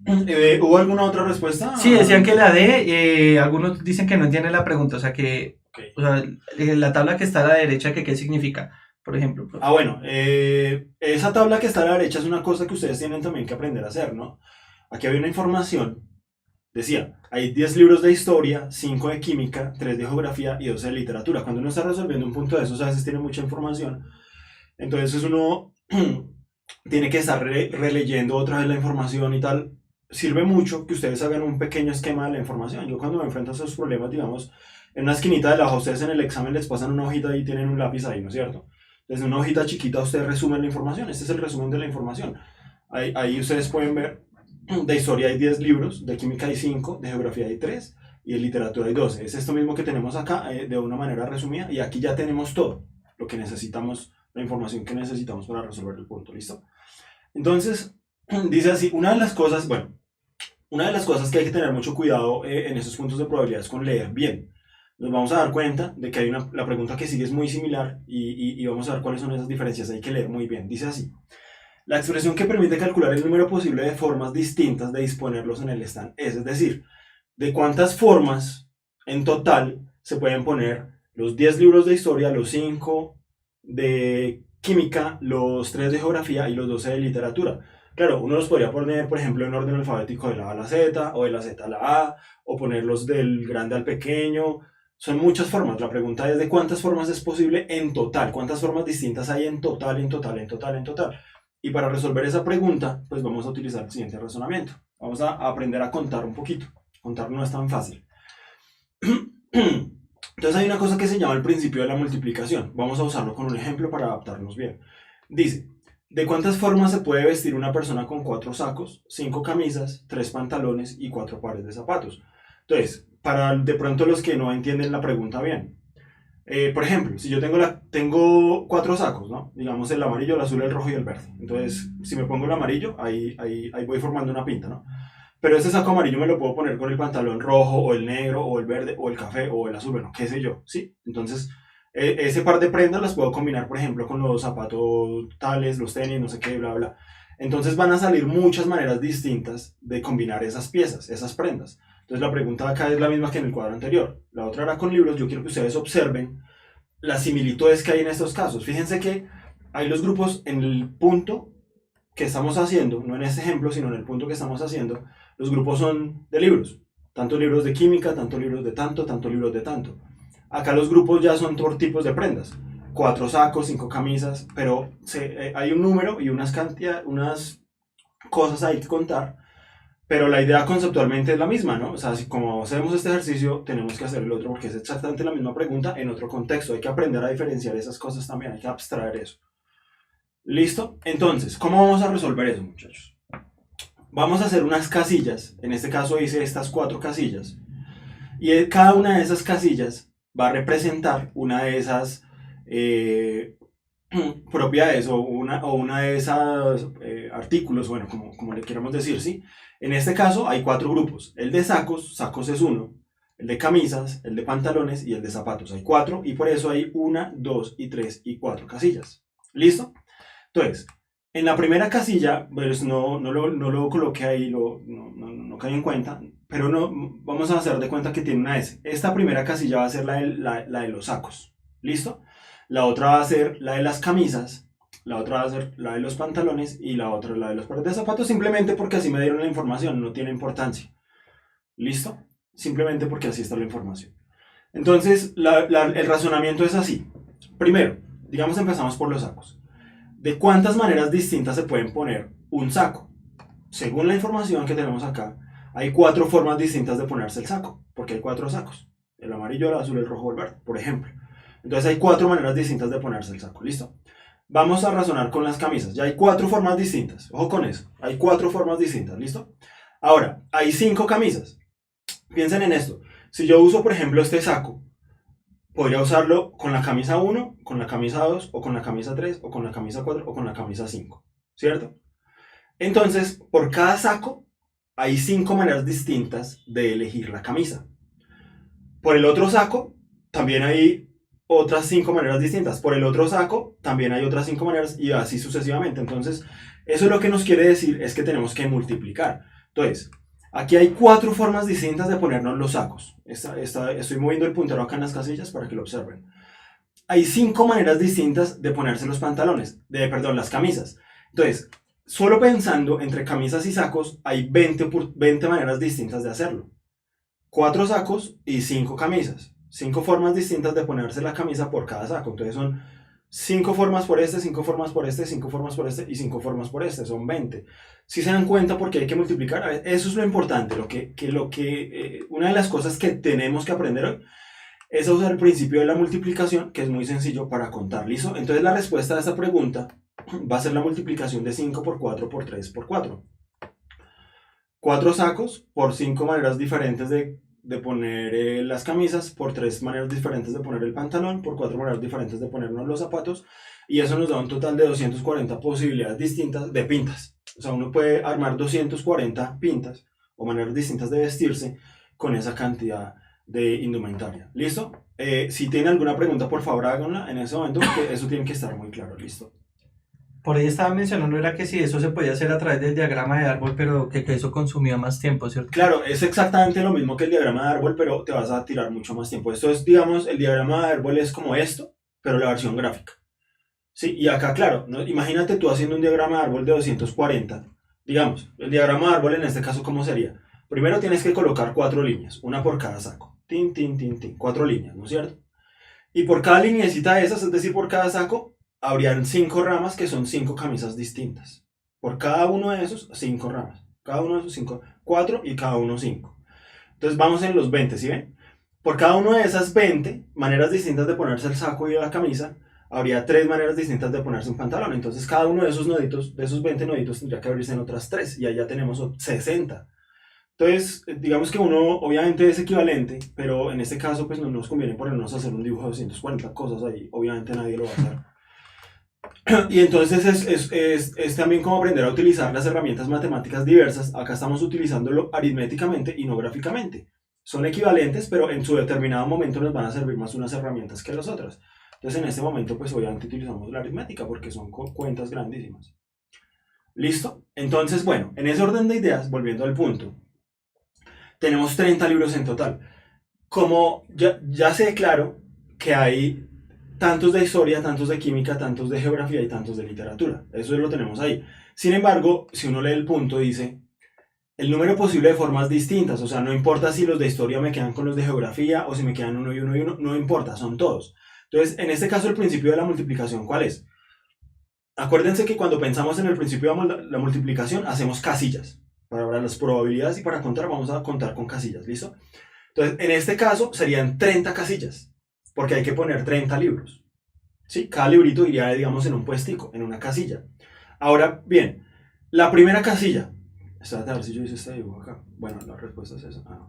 ¿Hubo alguna otra respuesta? Sí, decían que la D, algunos dicen que no entienden la pregunta, o sea que, Ok. o sea, la tabla que está a la derecha, que qué significa, por ejemplo, Ah, profe. bueno, esa tabla que está a la derecha es una cosa que ustedes tienen también que aprender a hacer, ¿no? Aquí había una información, decía, hay 10 libros de historia, 5 de química, 3 de geografía y 12 de literatura. Cuando uno está resolviendo un punto de esos, a veces tiene mucha información, entonces uno tiene que estar releyendo otra vez la información y tal. Sirve mucho que ustedes hagan un pequeño esquema de la información. Yo cuando me enfrento a esos problemas, digamos, en una esquinita de la hoja, ustedes en el examen les pasan una hojita y tienen un lápiz ahí, ¿no es cierto? Desde una hojita chiquita ustedes resumen la información. Este es el resumen de la información. Ahí ustedes pueden ver, de historia hay 10 libros, de química hay 5, de geografía hay 3 y de literatura hay 12. Es esto mismo que tenemos acá, de una manera resumida, y aquí ya tenemos todo lo que necesitamos, la información que necesitamos para resolver el punto, ¿listo? Entonces, dice así, una de las cosas que hay que tener mucho cuidado en estos puntos de probabilidad es con leer bien. Nos vamos a dar cuenta de que la pregunta que sigue es muy similar y vamos a ver cuáles son esas diferencias. Hay que leer muy bien. Dice así, la expresión que permite calcular el número posible de formas distintas de disponerlos en el stand es decir, de cuántas formas en total se pueden poner los 10 libros de historia, los 5 de química, los 3 de geografía y los 12 de literatura. Claro, uno los podría poner, por ejemplo, en orden alfabético de la A a la Z, o de la Z a la A, o ponerlos del grande al pequeño. Son muchas formas. La pregunta es de cuántas formas es posible en total, cuántas formas distintas hay en total, en total, en total, en total. Y para resolver esa pregunta, pues vamos a utilizar el siguiente razonamiento. Vamos a aprender a contar un poquito. Contar no es tan fácil. Entonces hay una cosa que se llama el principio de la multiplicación. Vamos a usarlo con un ejemplo para adaptarnos bien. Dice, ¿de cuántas formas se puede vestir una persona con 4 sacos, 5 camisas, 3 pantalones y 4 pares de zapatos? Entonces, para de pronto los que no entienden la pregunta bien. Por ejemplo, si yo tengo 4 sacos, ¿no? Digamos el amarillo, el azul, el rojo y el verde. Entonces, si me pongo el amarillo, ahí voy formando una pinta, ¿no? Pero ese saco amarillo me lo puedo poner con el pantalón rojo, o el negro, o el verde, o el café, o el azul, bueno, qué sé yo, ¿sí? Entonces, ese par de prendas las puedo combinar, por ejemplo, con los zapatos tales, los tenis, no sé qué, bla, bla. Entonces van a salir muchas maneras distintas de combinar esas piezas, esas prendas. Entonces la pregunta acá es la misma que en el cuadro anterior. La otra era con libros. Yo quiero que ustedes observen las similitudes que hay en estos casos. Fíjense que hay los grupos en el punto que estamos haciendo, no en este ejemplo, sino en el punto que estamos haciendo, los grupos son de libros. Tanto libros de química, tanto libros de tanto libros de tanto. Acá los grupos ya son por tipos de prendas. 4 sacos, 5 camisas, pero hay un número y unas cosas ahí que contar, pero la idea conceptualmente es la misma, ¿no? O sea, si como hacemos este ejercicio, tenemos que hacer el otro porque es exactamente la misma pregunta en otro contexto. Hay que aprender a diferenciar esas cosas también, hay que abstraer eso. ¿Listo? Entonces, ¿cómo vamos a resolver eso, muchachos? Vamos a hacer unas casillas. En este caso hice estas 4 casillas. Y cada una de esas casillas va a representar una de esas propiedades o una de esas artículos, bueno, como le queramos decir, ¿sí? En este caso hay 4 grupos. El de sacos, sacos es uno. El de camisas, el de pantalones y el de zapatos. Hay 4 y por eso hay 1, 2 y 3 y 4 casillas. ¿Listo? Entonces, en la primera casilla, pues no lo coloqué ahí, no caí en cuenta, pero no, vamos a hacer de cuenta que tiene una S. Esta primera casilla va a ser la de los sacos, ¿listo? La otra va a ser la de las camisas, la otra va a ser la de los pantalones y la otra la de los pares de zapatos, simplemente porque así me dieron la información, no tiene importancia, ¿listo? Simplemente porque así está la información. Entonces, el razonamiento es así. Primero, digamos empezamos por los sacos. ¿De cuántas maneras distintas se pueden poner un saco? Según la información que tenemos acá, hay 4 formas distintas de ponerse el saco, porque hay 4 sacos. El amarillo, el azul, el rojo, el verde, por ejemplo. Entonces hay 4 maneras distintas de ponerse el saco, ¿listo? Vamos a razonar con las camisas. Ya hay 4 formas distintas. Ojo con eso. Hay 4 formas distintas, ¿listo? Ahora, hay 5 camisas. Piensen en esto. Si yo uso, por ejemplo, este saco, podría usarlo con la camisa 1, con la camisa 2, o con la camisa 3, o con la camisa 4, o con la camisa 5, ¿cierto? Entonces, por cada saco hay 5 maneras distintas de elegir la camisa. Por el otro saco también hay otras 5 maneras distintas. Por el otro saco también hay otras 5 maneras y así sucesivamente. Entonces, eso lo que nos quiere decir es que tenemos que multiplicar. Entonces, aquí hay 4 formas distintas de ponernos los sacos. Estoy moviendo el puntero acá en las casillas para que lo observen. Hay 5 maneras distintas de ponerse los pantalones, las camisas. Entonces, solo pensando entre camisas y sacos, hay 20 maneras distintas de hacerlo. 4 sacos y 5 camisas. 5 formas distintas de ponerse la camisa por cada saco. Entonces son 5 formas por este, 5 formas por este, 5 formas por este y 5 formas por este. Son 20. Si se dan cuenta, porque hay que multiplicar, eso es lo importante. Una de las cosas que tenemos que aprender hoy es usar el principio de la multiplicación, que es muy sencillo para contar. ¿Listo? Entonces la respuesta a esta pregunta va a ser la multiplicación de 5 por 4 por 3 por 4. 4 sacos por 5 maneras diferentes de poner las camisas, por 3 maneras diferentes de poner el pantalón, por 4 maneras diferentes de ponernos los zapatos, y eso nos da un total de 240 posibilidades distintas de pintas. O sea, uno puede armar 240 pintas o maneras distintas de vestirse con esa cantidad de indumentaria. ¿Listo? Si tienen alguna pregunta, por favor háganla en ese momento, porque eso tiene que estar muy claro. ¿Listo? Por ahí estaba mencionando, era que si eso se podía hacer a través del diagrama de árbol, pero que eso consumía más tiempo, ¿cierto? Claro, es exactamente lo mismo que el diagrama de árbol, pero te vas a tirar mucho más tiempo. Esto es, digamos, el diagrama de árbol es como esto, pero la versión gráfica. Sí, y acá, claro, ¿no? Imagínate tú haciendo un diagrama de árbol de 240. Digamos, el diagrama de árbol en este caso, ¿cómo sería? Primero tienes que colocar 4 líneas, una por cada saco. Tin, tin, tin, tin. 4 líneas, ¿no es cierto? Y por cada lineecita de esas, es decir, por cada saco, habrían 5 ramas que son 5 camisas distintas. Por cada uno de esos, 5 ramas. Cada uno de esos 5, 4 y cada uno 5. Entonces vamos en los 20, ¿sí ven? Por cada una de esas 20 maneras distintas de ponerse el saco y la camisa, habría 3 maneras distintas de ponerse un pantalón. Entonces cada uno de esos noditos, de esos 20 noditos, tendría que abrirse en otras 3. Y ahí ya tenemos 60. Entonces, digamos que uno obviamente es equivalente, pero en este caso pues no nos conviene ponernos a hacer un dibujo de 240 cosas ahí. Obviamente nadie lo va a hacer. Y entonces es también como aprender a utilizar las herramientas matemáticas diversas. Acá estamos utilizándolo aritméticamente y no gráficamente. Son equivalentes, pero en su determinado momento nos van a servir más unas herramientas que las otras. Entonces en este momento pues obviamente utilizamos la aritmética porque son cuentas grandísimas. ¿Listo? Entonces, bueno, en ese orden de ideas, volviendo al punto, tenemos 30 libros en total. Como ya sé claro que hay tantos de historia, tantos de química, tantos de geografía y tantos de literatura. Eso lo tenemos ahí. Sin embargo, si uno lee el punto, dice el número posible de formas distintas. O sea, no importa si los de historia me quedan con los de geografía o si me quedan uno y uno y uno, no importa, son todos. Entonces, en este caso, el principio de la multiplicación, ¿cuál es? Acuérdense que cuando pensamos en el principio de la multiplicación, hacemos casillas. Para las probabilidades y para contar, vamos a contar con casillas, ¿listo? Entonces, en este caso, serían 30 casillas, porque hay que poner 30 libros. ¿Sí? Cada librito iría, digamos, en un puestico, en una casilla. Ahora, bien, la primera casilla. Espérate a ver si yo hice este dibujo acá. Bueno, la respuesta es esa. Ah,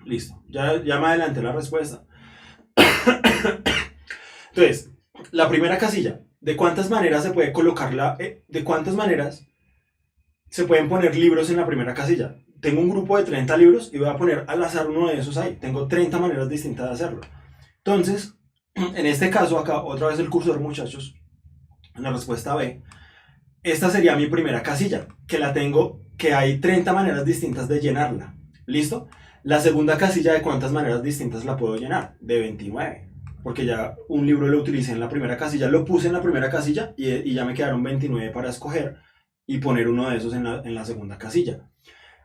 listo. Ya me adelanté la respuesta. Entonces, la primera casilla. ¿De cuántas maneras se puede colocarla? ¿De cuántas maneras se pueden poner libros en la primera casilla? Tengo un grupo de 30 libros y voy a poner al azar uno de esos ahí. Tengo 30 maneras distintas de hacerlo. Entonces, en este caso, acá otra vez el cursor, muchachos, en la respuesta B, esta sería mi primera casilla, que hay 30 maneras distintas de llenarla. ¿Listo? La segunda casilla, ¿de cuántas maneras distintas la puedo llenar? De 29. Porque ya un libro lo utilicé en la primera casilla, lo puse en la primera casilla y ya me quedaron 29 para escoger y poner uno de esos en la segunda casilla.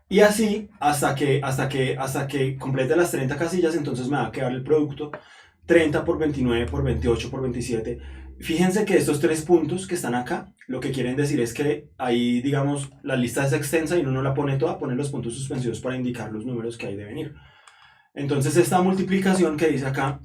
Y así hasta que complete las 30 casillas, entonces me va a quedar el producto 30 por 29 por 28 por 27. Fíjense que estos 3 puntos que están acá, lo que quieren decir es que ahí, digamos, la lista es extensa y uno no la pone toda, pone los puntos suspensivos para indicar los números que hay de venir. Entonces esta multiplicación que dice acá,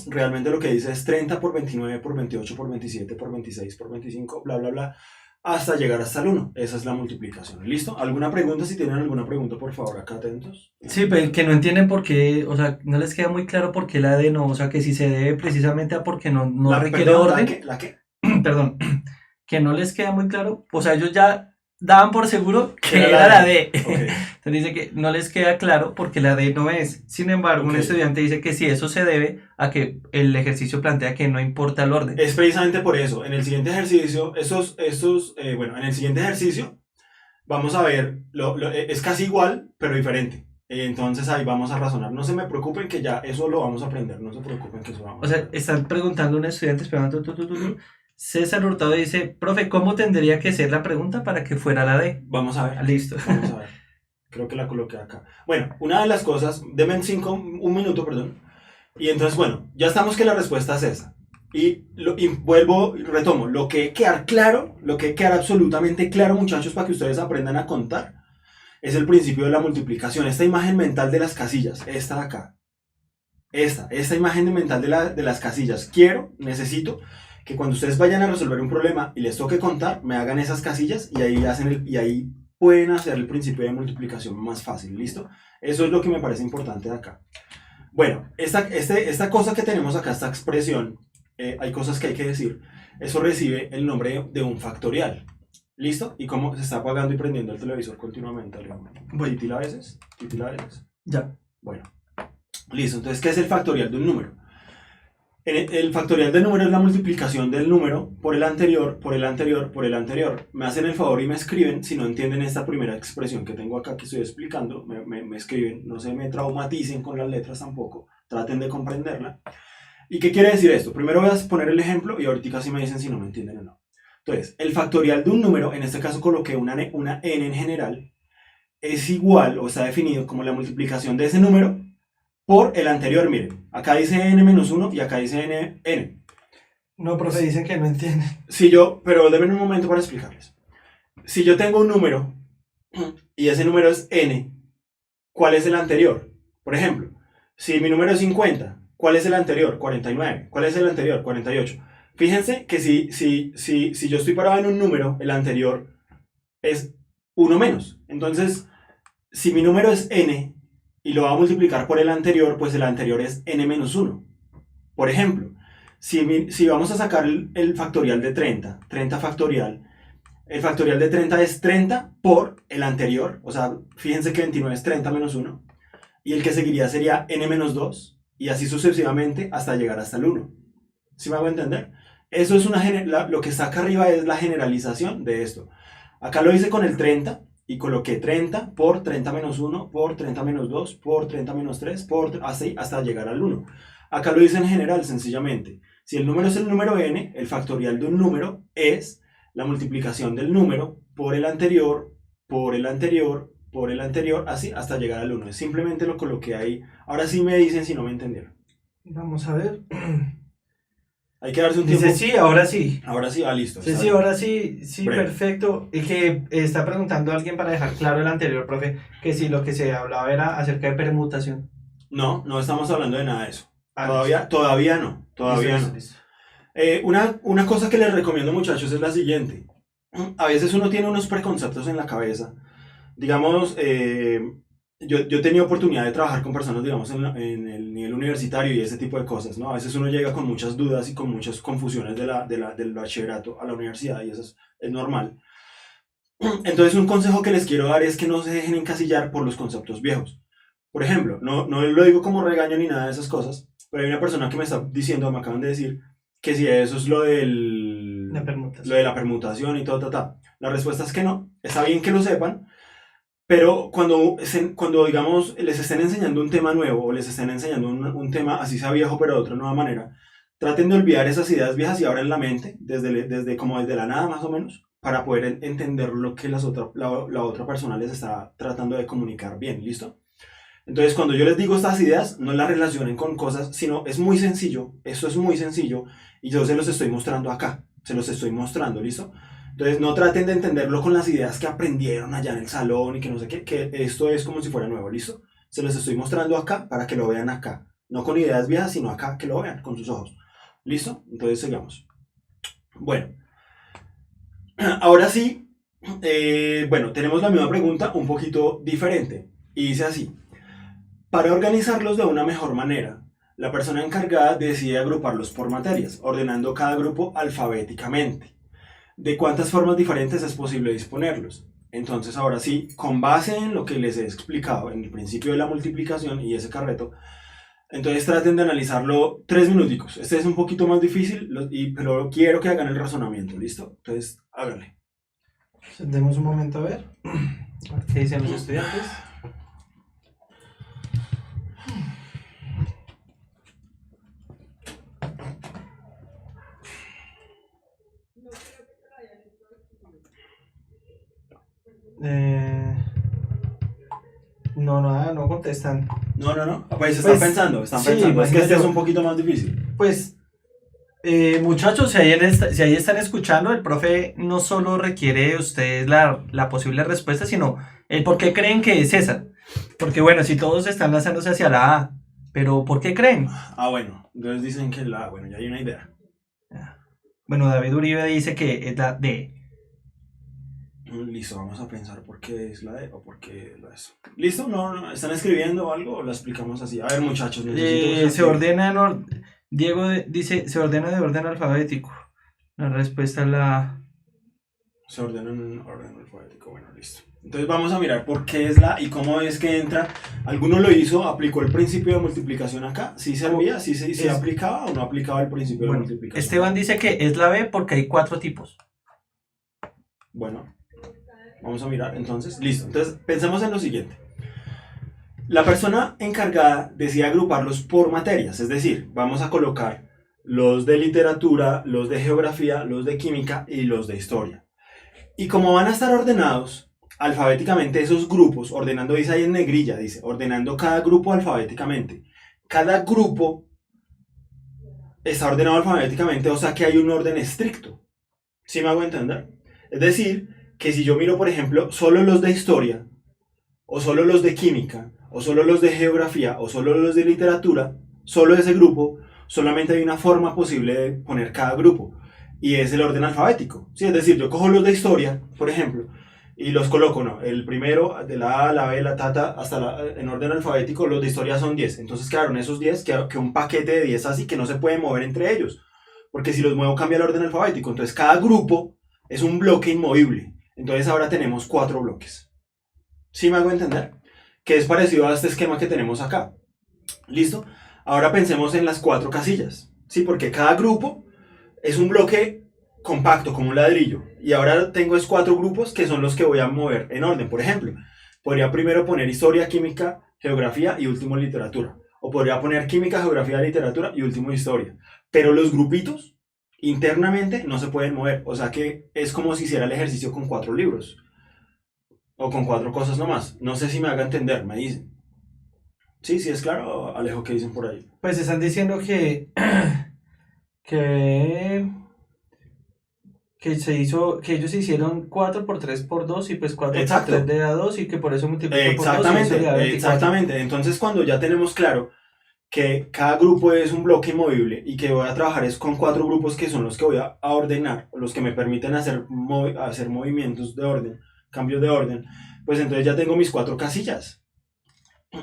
realmente lo que dice es 30 por 29 por 28 por 27 por 26 por 25, bla, bla, bla, hasta llegar hasta el 1. Esa es la multiplicación. ¿Listo? ¿Alguna pregunta? Si tienen alguna pregunta, por favor, acá atentos. Sí, pero que no entienden por qué, o sea, no les queda muy claro por qué la D no, o sea, que si se debe precisamente a porque no requiere perdón, orden. ¿La qué? Perdón, que no les queda muy claro, o sea, ellos ya daban por seguro que era la D. Okay. Entonces dice que no les queda claro porque la D no es. Sin embargo, un estudiante dice que si eso se debe a que el ejercicio plantea que no importa el orden. Es precisamente por eso. En el siguiente ejercicio, en el siguiente ejercicio, vamos a ver, es casi igual, pero diferente. Entonces ahí vamos a razonar. No se me preocupen que ya eso lo vamos a aprender. No se preocupen que eso lo vamos O a sea, aprender. están preguntando a un estudiante, esperando. César Hurtado dice, profe, ¿cómo tendría que ser la pregunta para que fuera la D? Vamos a ver. Listo. Vamos a ver. Creo que la coloqué acá. Bueno, una de las cosas, denme un minuto, perdón. Y entonces, bueno, ya estamos que la respuesta es esa. Y vuelvo, y retomo, lo que quedar claro, lo que quedar absolutamente claro, muchachos, para que ustedes aprendan a contar, es el principio de la multiplicación. Esta imagen mental de las casillas, esta de acá. Esta imagen mental de las casillas. Necesito que cuando ustedes vayan a resolver un problema y les toque contar, me hagan esas casillas y ahí pueden hacer el principio de multiplicación más fácil, ¿listo? Eso es lo que me parece importante de acá. Bueno, esta cosa que tenemos acá, esta expresión, hay cosas que hay que decir. Eso recibe el nombre de un factorial. ¿Listo? Y cómo se está apagando y prendiendo el televisor continuamente. Titila a veces. Titila a veces. Ya. Bueno. Listo. Entonces, ¿qué es el factorial de un número? El factorial del número es la multiplicación del número por el anterior, por el anterior, por el anterior. Me hacen el favor y me escriben, si no entienden esta primera expresión que tengo acá que estoy explicando, me escriben, no se me traumaticen con las letras tampoco, traten de comprenderla. ¿Y qué quiere decir esto? Primero voy a poner el ejemplo y ahorita sí me dicen si no me entienden o no. Entonces, el factorial de un número, en este caso coloqué una n en general, es igual o está definido como la multiplicación de ese número por el anterior. Miren, acá dice n-1 y acá dice n. No, profe, dicen que no entienden. Pero denme un momento para explicarles. Si yo tengo un número y ese número es n, ¿cuál es el anterior? Por ejemplo, si mi número es 50, ¿cuál es el anterior? 49. ¿Cuál es el anterior? 48. Fíjense que si yo estoy parado en un número, el anterior es 1 menos. Entonces, si mi número es n y lo va a multiplicar por el anterior, pues el anterior es n menos 1. Por ejemplo, si vamos a sacar el factorial de 30 factorial, el factorial de 30 es 30 por el anterior. O sea, fíjense que 29 es 30 menos 1. Y el que seguiría sería n menos 2. Y así sucesivamente hasta llegar hasta el 1. ¿Sí me hago entender? Eso es lo que está acá arriba es la generalización de esto. Acá lo hice con el 30 y coloqué 30 por 30 menos 1 por 30 menos 2 por 30 menos 3 así hasta llegar al 1. Acá lo hice en general, sencillamente. Si el número es el número n, el factorial de un número es la multiplicación del número por el anterior, por el anterior, por el anterior, así hasta llegar al 1. Simplemente lo coloqué ahí. Ahora sí me dicen si no me entendieron. Vamos a ver. Hay que darse un tiempo. Dice sí, ahora sí. Ahora sí, listo. Sí, ahora sí, sí, Breve. perfecto. Y que está preguntando a alguien para dejar claro el anterior, profe, que si lo que se hablaba era acerca de permutación. No estamos hablando de nada de eso. Listo. Todavía no. Listo. Una cosa que les recomiendo, muchachos, es la siguiente. A veces uno tiene unos preconceptos en la cabeza. Digamos, yo he tenido oportunidad de trabajar con personas, digamos, en el nivel universitario y ese tipo de cosas, ¿no? A veces uno llega con muchas dudas y con muchas confusiones del bachillerato a la universidad y eso es normal. Entonces, un consejo que les quiero dar es que no se dejen encasillar por los conceptos viejos. Por ejemplo, no lo digo como regaño ni nada de esas cosas, pero hay una persona que me está diciendo, me acaban de decir, que si eso es lo de la permutación y todo. La respuesta es que no. Está bien que lo sepan, pero cuando digamos, les estén enseñando un tema nuevo o les estén enseñando un tema, así sea viejo, pero de otra nueva manera, traten de olvidar esas ideas viejas y abran la mente, desde la nada más o menos, para poder entender lo que la otra persona les está tratando de comunicar bien, ¿listo? Entonces, cuando yo les digo estas ideas, no las relacionen con cosas, sino es muy sencillo, esto es muy sencillo, y yo se los estoy mostrando acá, se los estoy mostrando, ¿listo? Entonces, no traten de entenderlo con las ideas que aprendieron allá en el salón y que no sé qué, que esto es como si fuera nuevo, ¿listo? Se los estoy mostrando acá para que lo vean acá, no con ideas viejas, sino acá, que lo vean con sus ojos, ¿listo? Entonces, sigamos. Bueno, ahora sí, bueno, tenemos la misma pregunta, un poquito diferente, y dice así. Para organizarlos de una mejor manera, la persona encargada decide agruparlos por materias, ordenando cada grupo alfabéticamente. ¿De cuántas formas diferentes es posible disponerlos? Entonces, ahora sí, con base en lo que les he explicado en el principio de la multiplicación y ese carreto, entonces traten de analizarlo 3 minuticos. Este es un poquito más difícil, pero quiero que hagan el razonamiento, ¿listo? Entonces, háganle. Demos un momento a ver qué dicen los estudiantes. No, nada, no contestan. No. Pues Pues, están sí, pensando. Es que este imagínate. es un poquito más difícil. Pues, muchachos, si ahí están escuchando, el profe no solo requiere de ustedes la posible respuesta, sino el por qué creen que es esa. Porque bueno, si todos están lanzándose hacia la A, pero ¿por qué creen? Bueno. Entonces dicen que bueno, ya hay una idea. Bueno, David Uribe dice que es la D. Listo, vamos a pensar por qué es la D o por qué es la S. ¿Listo? No, ¿están escribiendo algo o lo explicamos así? A ver, muchachos, necesito... Se ordena, Diego dice, se ordena de orden alfabético. La respuesta es la... Se ordena en orden alfabético. Bueno, listo. Entonces vamos a mirar por qué es la y cómo es que entra. ¿Alguno lo hizo? ¿Aplicó el principio de multiplicación acá? ¿Sí servía? ¿Sí aplicaba o no aplicaba el principio de multiplicación? Esteban dice que es la B porque hay 4 tipos. Bueno, vamos a mirar entonces. Listo. Entonces pensemos en lo siguiente. La persona encargada decide agruparlos por materias, es decir, vamos a colocar los de literatura, los de geografía, los de química y los de historia. Y como van a estar ordenados alfabéticamente esos grupos, ordenando, dice ahí en negrilla, dice, ordenando cada grupo alfabéticamente. Cada grupo está ordenado alfabéticamente, o sea que hay un orden estricto. ¿Sí me hago entender? Es decir, que si yo miro, por ejemplo, solo los de historia, o solo los de química, o solo los de geografía, o solo los de literatura, solo ese grupo, solamente hay una forma posible de poner cada grupo, y es el orden alfabético. ¿Sí? Es decir, yo cojo los de historia, por ejemplo, y los coloco, no, el primero, de la A, la B, la tata, en orden alfabético, los de historia son 10. Entonces quedaron esos 10, que un paquete de 10 así, que no se puede mover entre ellos, porque si los muevo cambia el orden alfabético. Entonces cada grupo es un bloque inmovible. Entonces ahora tenemos 4 bloques. ¿Sí me hago entender? Que es parecido a este esquema que tenemos acá. ¿Listo? Ahora pensemos en las 4 casillas. ¿Sí? Porque cada grupo es un bloque compacto, como un ladrillo. Y ahora tengo 4 grupos que son los que voy a mover en orden. Por ejemplo, podría primero poner historia, química, geografía y último literatura. O podría poner química, geografía, literatura y último historia. Pero los grupitos internamente no se pueden mover. O sea que es como si hiciera el ejercicio con 4 libros. O con 4 cosas nomás. No sé si me haga entender, me dicen. Sí, es claro, Alejo, ¿qué dicen por ahí? Pues están diciendo que que ellos hicieron 4 por 3 por 2 y pues 4 Exacto. por 3 de da 2 y que por eso multiplican por 2 y Exactamente, eso le da 24. exactamente. Entonces cuando ya tenemos claro que cada grupo es un bloque inmovible y que voy a trabajar es con 4 grupos que son los que voy a ordenar, los que me permiten hacer movimientos de orden, cambios de orden, pues entonces ya tengo mis 4 casillas.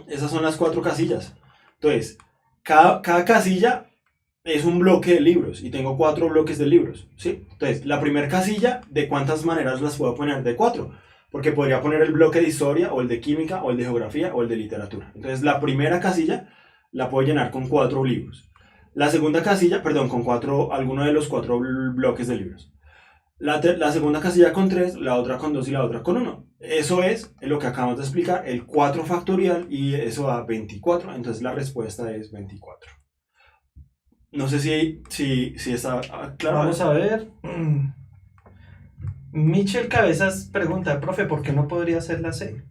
Esas son las 4 casillas. Entonces, cada casilla es un bloque de libros y tengo 4 bloques de libros, ¿sí? Entonces, la primera casilla, ¿de cuántas maneras las puedo poner? De 4, porque podría poner el bloque de historia, o el de química, o el de geografía, o el de literatura. Entonces, la primera casilla la puedo llenar con 4 libros. La segunda casilla, perdón, con alguno de los 4 bloques de libros. La segunda casilla con 3, la otra con 2 y la otra con 1. Eso es lo que acabamos de explicar, el 4 factorial, y eso da 24. Entonces la respuesta es 24. No sé si está claro. Vamos a ver. Michel Cabezas pregunta, profe, ¿por qué no podría ser la C?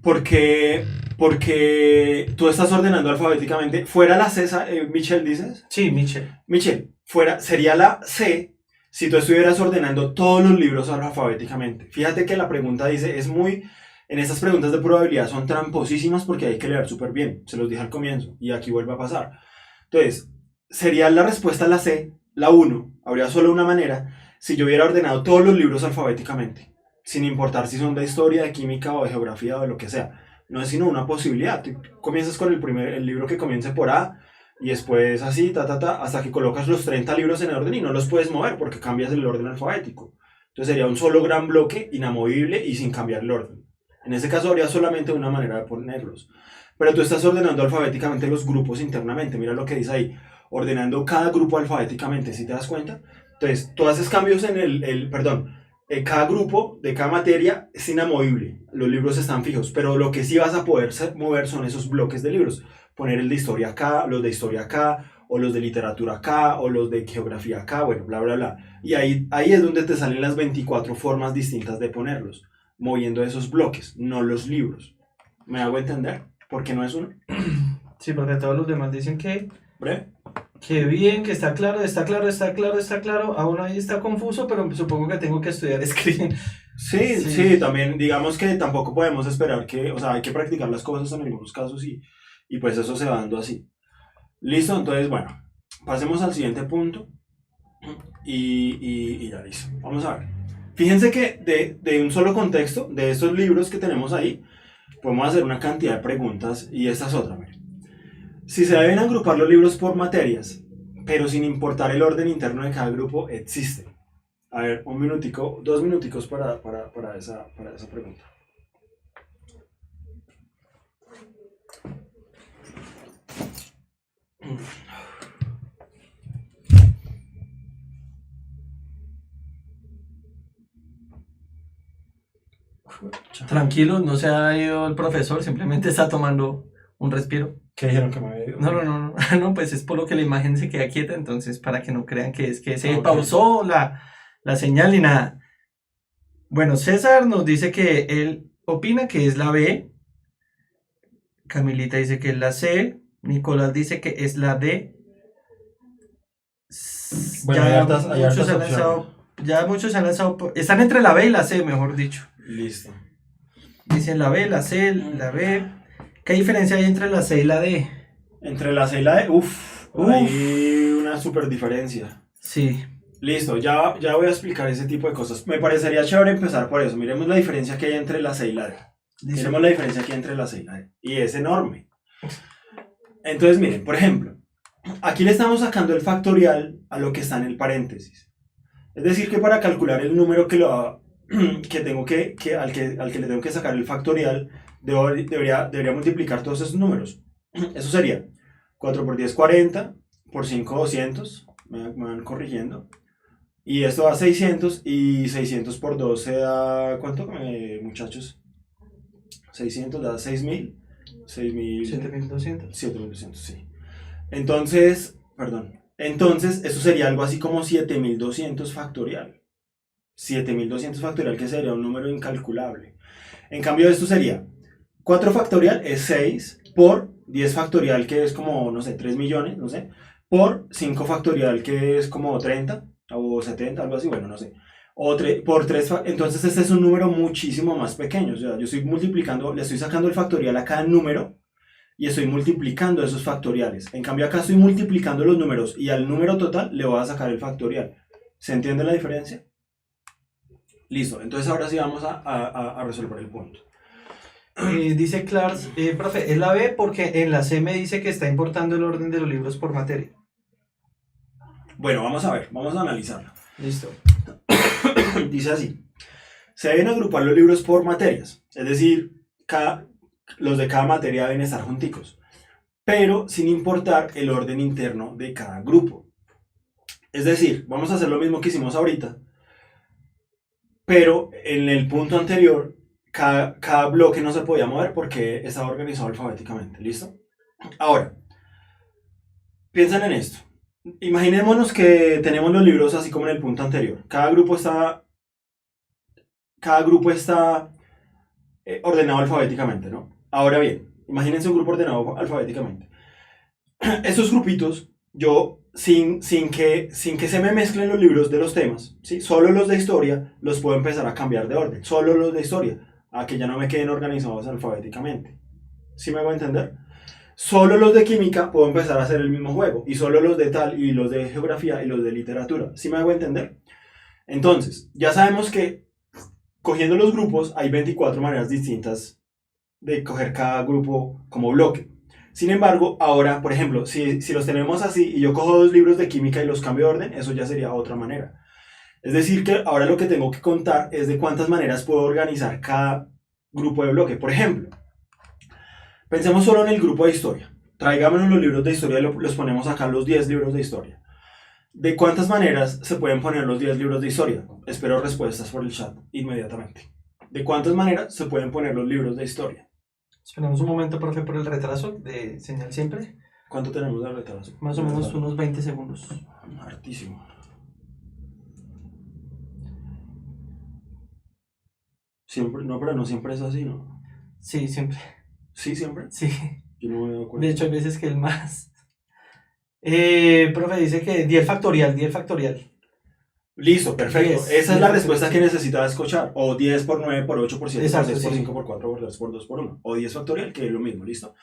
Porque tú estás ordenando alfabéticamente. ¿Fuera la C, Michel, dices? Sí, Michel. Michel, sería la C si tú estuvieras ordenando todos los libros alfabéticamente. Fíjate que la pregunta dice, en estas preguntas de probabilidad son tramposísimas porque hay que leer súper bien. Se los dije al comienzo y aquí vuelve a pasar. Entonces, sería la respuesta la C, la 1. Habría solo una manera si yo hubiera ordenado todos los libros alfabéticamente, sin importar si son de historia, de química o de geografía o de lo que sea. No es sino una posibilidad. Tú comienzas con el libro que comience por A, y después así, hasta que colocas los 30 libros en orden y no los puedes mover porque cambias el orden alfabético. Entonces sería un solo gran bloque inamovible y sin cambiar el orden. En ese caso habría solamente una manera de ponerlos. Pero tú estás ordenando alfabéticamente los grupos internamente. Mira lo que dice ahí. Ordenando cada grupo alfabéticamente, ¿sí te das cuenta? Entonces, tú haces cambios en cada grupo de cada materia es inamovible, los libros están fijos, pero lo que sí vas a poder mover son esos bloques de libros, poner el de historia acá, los de historia acá, o los de literatura acá, o los de geografía acá, bueno, bla, bla, bla. Y ahí es donde te salen las 24 formas distintas de ponerlos, moviendo esos bloques, no los libros. ¿Me hago entender? Porque no es uno. Sí, porque todos los demás dicen que ¿Breve? qué bien, que está claro, está claro, está claro, está claro. Aún ahí está confuso, pero supongo que tengo que estudiar escribir. Sí, Sí. sí, también digamos que tampoco podemos esperar que, o sea, hay que practicar las cosas en algunos casos y pues eso se va dando así. Listo, entonces bueno, pasemos al siguiente punto y ya listo. Vamos a ver. Fíjense que de un solo contexto, de estos libros que tenemos ahí, podemos hacer una cantidad de preguntas y esta es otra. Miren. Si se deben agrupar los libros por materias, pero sin importar el orden interno de cada grupo, existe. A ver, un minutico, 2 minuticos para esa pregunta. Tranquilo, no se ha ido el profesor, simplemente está tomando un respiro. ¿Qué dijeron que me había ido? No, no, pues es por lo que la imagen se queda quieta, entonces para que no crean que es que se Ok. pausó la señal ni nada. Bueno, César nos dice que él opina que es la B, Camilita dice que es la C, Nicolás dice que es la D. Bueno, hay hartas opciones. Ya muchos se han lanzado, están entre la B y la C, mejor dicho. Listo. Dicen la B, la C, la B. ¿Qué diferencia hay entre la C y la D? Entre la C y la D, hay una super diferencia. Sí. Listo, ya voy a explicar ese tipo de cosas. Me parecería chévere empezar por eso. Miremos la diferencia que hay entre la C y la D. Miremos la diferencia que hay entre la C y la D. Y es enorme. Entonces, miren, por ejemplo, aquí le estamos sacando el factorial a lo que está en el paréntesis. Es decir, que para calcular el número que tengo al que le tengo que sacar el factorial, debería multiplicar todos esos números. Eso sería 4 por 10, 40, por 5, 200, me van corrigiendo. Y esto da 600, y 600 por 12 da, ¿cuánto, muchachos? 600 da 6000, 7200. 7200, sí. Entonces, eso sería algo así como 7200 factorial. 7200 factorial, que sería un número incalculable. En cambio, esto sería 4 factorial es 6 por 10 factorial, que es como, no sé, 3 millones, no sé, por 5 factorial, que es como 30 o 70, algo así, bueno, no sé. Por 3, entonces este es un número muchísimo más pequeño. O sea, yo estoy multiplicando, le estoy sacando el factorial a cada número y estoy multiplicando esos factoriales. En cambio acá estoy multiplicando los números y al número total le voy a sacar el factorial. ¿Se entiende la diferencia? Listo, entonces ahora sí vamos a resolver el punto. Dice Clarks, profe, es la B porque en la C me dice que está importando el orden de los libros por materia. Bueno, vamos a ver, vamos a analizarlo. Listo. Dice así: se deben agrupar los libros por materias, es decir, los de cada materia deben estar junticos, pero sin importar el orden interno de cada grupo. Es decir, vamos a hacer lo mismo que hicimos ahorita, pero en el punto anterior, cada bloque no se podía mover porque estaba organizado alfabéticamente. ¿Listo? Ahora, piensen en esto. Imaginémonos que tenemos los libros así como en el punto anterior. Cada grupo está ordenado alfabéticamente, ¿no? Ahora bien, imagínense un grupo ordenado alfabéticamente. Esos grupitos, yo, sin que se me mezclen los libros de los temas, ¿sí? Solo los de historia los puedo empezar a cambiar de orden. Solo los de historia, a que ya no me queden organizados alfabéticamente. ¿Sí me hago entender? Solo los de química puedo empezar a hacer el mismo juego. Y solo los de tal, y los de geografía, y los de literatura. ¿Sí me hago entender? Entonces, ya sabemos que cogiendo los grupos hay 24 maneras distintas de coger cada grupo como bloque. Sin embargo, ahora, por ejemplo, si los tenemos así y yo cojo 2 libros de química y los cambio de orden, eso ya sería otra manera. Es decir, que ahora lo que tengo que contar es de cuántas maneras puedo organizar cada grupo de bloque. Por ejemplo, pensemos solo en el grupo de historia. Traigámonos los libros de historia y los ponemos acá, los 10 libros de historia. ¿De cuántas maneras se pueden poner los 10 libros de historia? Espero respuestas por el chat inmediatamente. ¿De cuántas maneras se pueden poner los libros de historia? Esperamos un momento, profe, por el retraso de señal siempre. ¿Cuánto tenemos de retraso? Más o menos unos 20 segundos. Hartísimo. Siempre, no, pero no siempre es así, ¿no? Sí, siempre. ¿Sí, siempre? Sí. Yo no me he dado cuenta. De hecho, hay veces que el más. Profe, dice que 10 factorial, 10 factorial. Listo, perfecto. 10, Esa es 10, la respuesta sí. que necesitaba escuchar. O 10 por 9 por 8 por 7 Exacto, por 6 por sí. 5 por 4 por 3 por 2 por 1. O 10 factorial, que es lo mismo, ¿listo?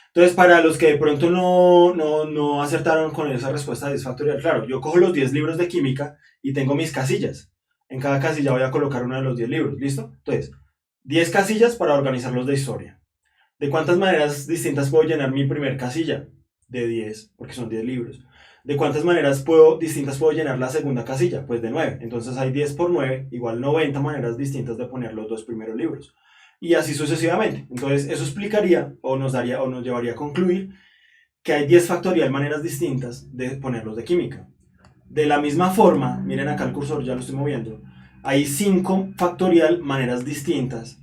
Entonces, para los que de pronto no acertaron con esa respuesta de 10 factorial, claro, yo cojo los 10 libros de química y tengo mis casillas. En cada casilla voy a colocar uno de los 10 libros, ¿listo? Entonces, 10 casillas para organizar los de historia. ¿De cuántas maneras distintas puedo llenar mi primer casilla? De 10, porque son 10 libros. ¿De cuántas maneras distintas puedo llenar la segunda casilla? Pues de 9. Entonces hay 10 por 9, igual 90 maneras distintas de poner los dos primeros libros. Y así sucesivamente. Entonces eso explicaría o nos llevaría a concluir que hay 10 factorial maneras distintas de ponerlos de química. De la misma forma, miren acá el cursor, ya lo estoy moviendo, hay 5 factorial maneras distintas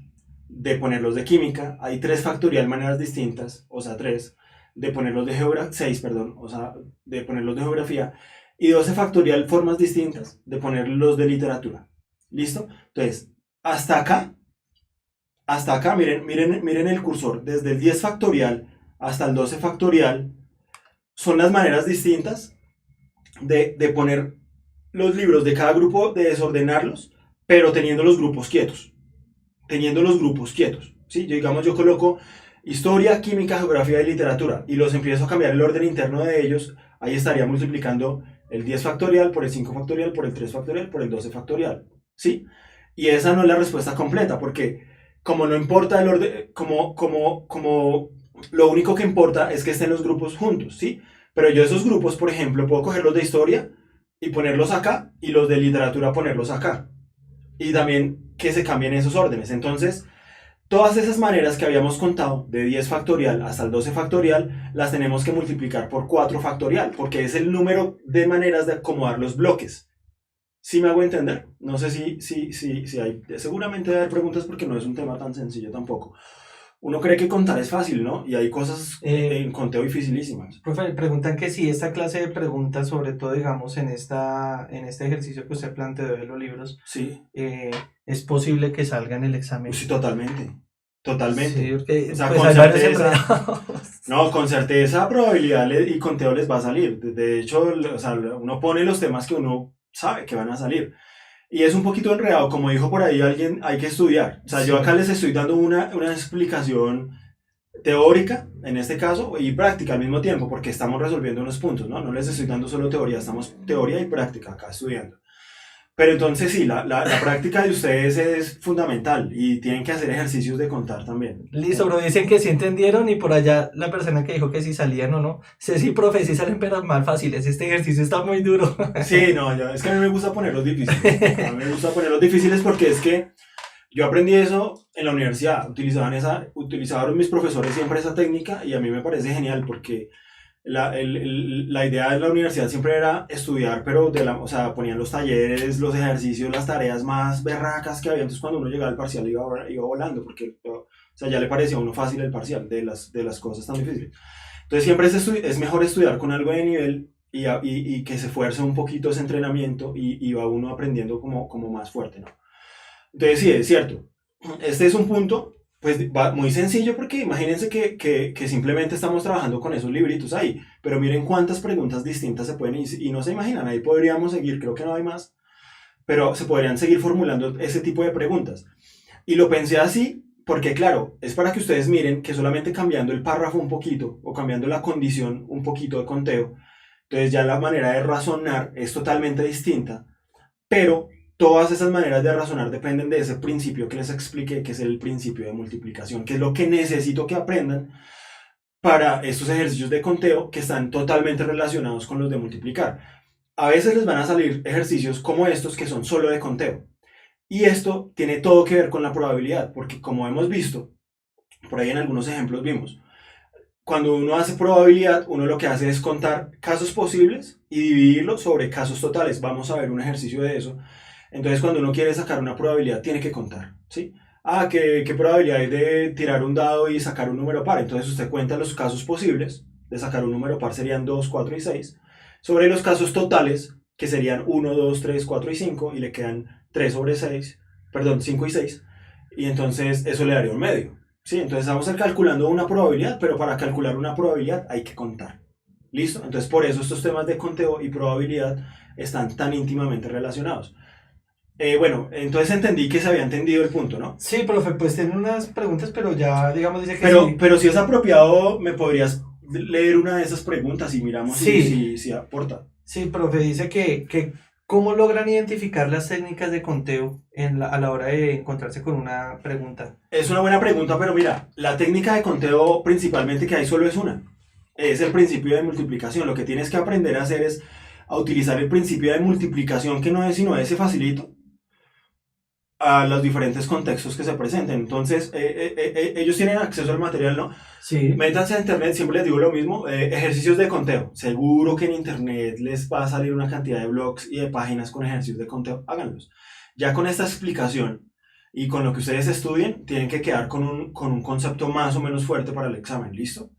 de ponerlos de química, hay 3 factorial maneras distintas, o sea 3, de ponerlos de geografía, 6, perdón, o sea, de ponerlos de geografía, y 12 factorial formas distintas de ponerlos de literatura. ¿Listo? Entonces, hasta acá, miren el cursor, desde el 10 factorial hasta el 12 factorial, son las maneras distintas de poner los libros de cada grupo, de desordenarlos, pero teniendo los grupos quietos. ¿Sí? Yo coloco historia, química, geografía y literatura y los empiezo a cambiar el orden interno de ellos. Ahí estaría multiplicando el 10 factorial por el 5 factorial, por el 3 factorial, por el 12 factorial. ¿Sí? Y esa no es la respuesta completa, porque como no importa el orden, como lo único que importa es que estén los grupos juntos, ¿sí? Pero yo esos grupos, por ejemplo, puedo coger los de historia y ponerlos acá, y los de literatura ponerlos acá. Y también que se cambien esos órdenes. Entonces, todas esas maneras que habíamos contado, de 10 factorial hasta el 12 factorial, las tenemos que multiplicar por 4 factorial, porque es el número de maneras de acomodar los bloques. ¿Sí me hago entender? No sé si hay, seguramente debe haber preguntas porque no es un tema tan sencillo tampoco. Uno cree que contar es fácil, ¿no? Y hay cosas en conteo dificilísimas. Profe, preguntan que si esta clase de preguntas, sobre todo, digamos, en este ejercicio que usted planteó de los libros, Sí. es posible que salga en el examen. Sí, totalmente. Totalmente. Sí, porque, o sea, pues, con hay varios certeza. enredados. No, con certeza probabilidad y conteo les va a salir. De hecho, o sea, uno pone los temas que uno sabe que van a salir. Y es un poquito enredado, como dijo por ahí alguien, hay que estudiar. O sea, Sí. yo acá les estoy dando una explicación teórica, en este caso, y práctica al mismo tiempo, porque estamos resolviendo unos puntos, ¿no? No les estoy dando solo teoría, estamos teoría y práctica acá estudiando. Pero entonces sí, la práctica de ustedes es fundamental y tienen que hacer ejercicios de contar también. Listo, bro, dicen que sí entendieron y por allá la persona que dijo que sí salían o no. Sí, profe, sí salen pero mal fáciles, este ejercicio está muy duro. Sí, no, es que a mí me gusta ponerlos difíciles. A mí me gusta ponerlos difíciles porque es que yo aprendí eso en la universidad. Utilizaban mis profesores siempre esa técnica y a mí me parece genial porque la idea de la universidad siempre era estudiar, pero o sea, ponían los talleres, los ejercicios, las tareas más berracas que había. Entonces cuando uno llegaba al parcial iba volando porque o sea, ya le parecía a uno fácil el parcial de las cosas tan difíciles. Entonces siempre es mejor estudiar con algo de nivel y que se esfuerce un poquito ese entrenamiento y va uno aprendiendo como más fuerte, ¿no? Entonces sí, es cierto. Este es un punto pues muy sencillo porque imagínense que simplemente estamos trabajando con esos libritos ahí, pero miren cuántas preguntas distintas se pueden y no se imaginan, ahí podríamos seguir, creo que no hay más, pero se podrían seguir formulando ese tipo de preguntas. Y lo pensé así porque claro, es para que ustedes miren que solamente cambiando el párrafo un poquito o cambiando la condición un poquito de conteo, entonces ya la manera de razonar es totalmente distinta, pero todas esas maneras de razonar dependen de ese principio que les expliqué, que es el principio de multiplicación, que es lo que necesito que aprendan para estos ejercicios de conteo que están totalmente relacionados con los de multiplicar. A veces les van a salir ejercicios como estos que son solo de conteo. Y esto tiene todo que ver con la probabilidad, porque como hemos visto, por ahí en algunos ejemplos vimos, cuando uno hace probabilidad, uno lo que hace es contar casos posibles y dividirlo sobre casos totales. Vamos a ver un ejercicio de eso. Entonces, cuando uno quiere sacar una probabilidad, tiene que contar, ¿sí? Ah, ¿qué probabilidad hay de tirar un dado y sacar un número par? Entonces, usted cuenta los casos posibles de sacar un número par, serían 2, 4 y 6, sobre los casos totales, que serían 1, 2, 3, 4 y 5, y le quedan 3 sobre 6, perdón, 5 y 6, y entonces eso le daría un medio, ¿sí? Entonces, vamos a ir calculando una probabilidad, pero para calcular una probabilidad hay que contar. ¿Listo? Entonces, por eso estos temas de conteo y probabilidad están tan íntimamente relacionados. Bueno, entonces entendí que se había entendido el punto, ¿no? Sí, profe, pues tiene unas preguntas, pero ya, digamos, dice que Pero, sí. pero si es apropiado, ¿me podrías leer una de esas preguntas y miramos Sí. si aporta? Sí, profe, dice que cómo logran identificar las técnicas de conteo a la hora de encontrarse con una pregunta. Es una buena pregunta, pero mira, la técnica de conteo principalmente que hay solo es una. Es el principio de multiplicación. Lo que tienes que aprender a hacer es a utilizar el principio de multiplicación, que no es sino ese facilito, a los diferentes contextos que se presenten. Entonces, ellos tienen acceso al material, ¿no? Sí. Métanse a internet, siempre les digo lo mismo, ejercicios de conteo. Seguro que en internet les va a salir una cantidad de blogs y de páginas con ejercicios de conteo, háganlos. Ya con esta explicación y con lo que ustedes estudien, tienen que quedar con un concepto más o menos fuerte para el examen, ¿listo?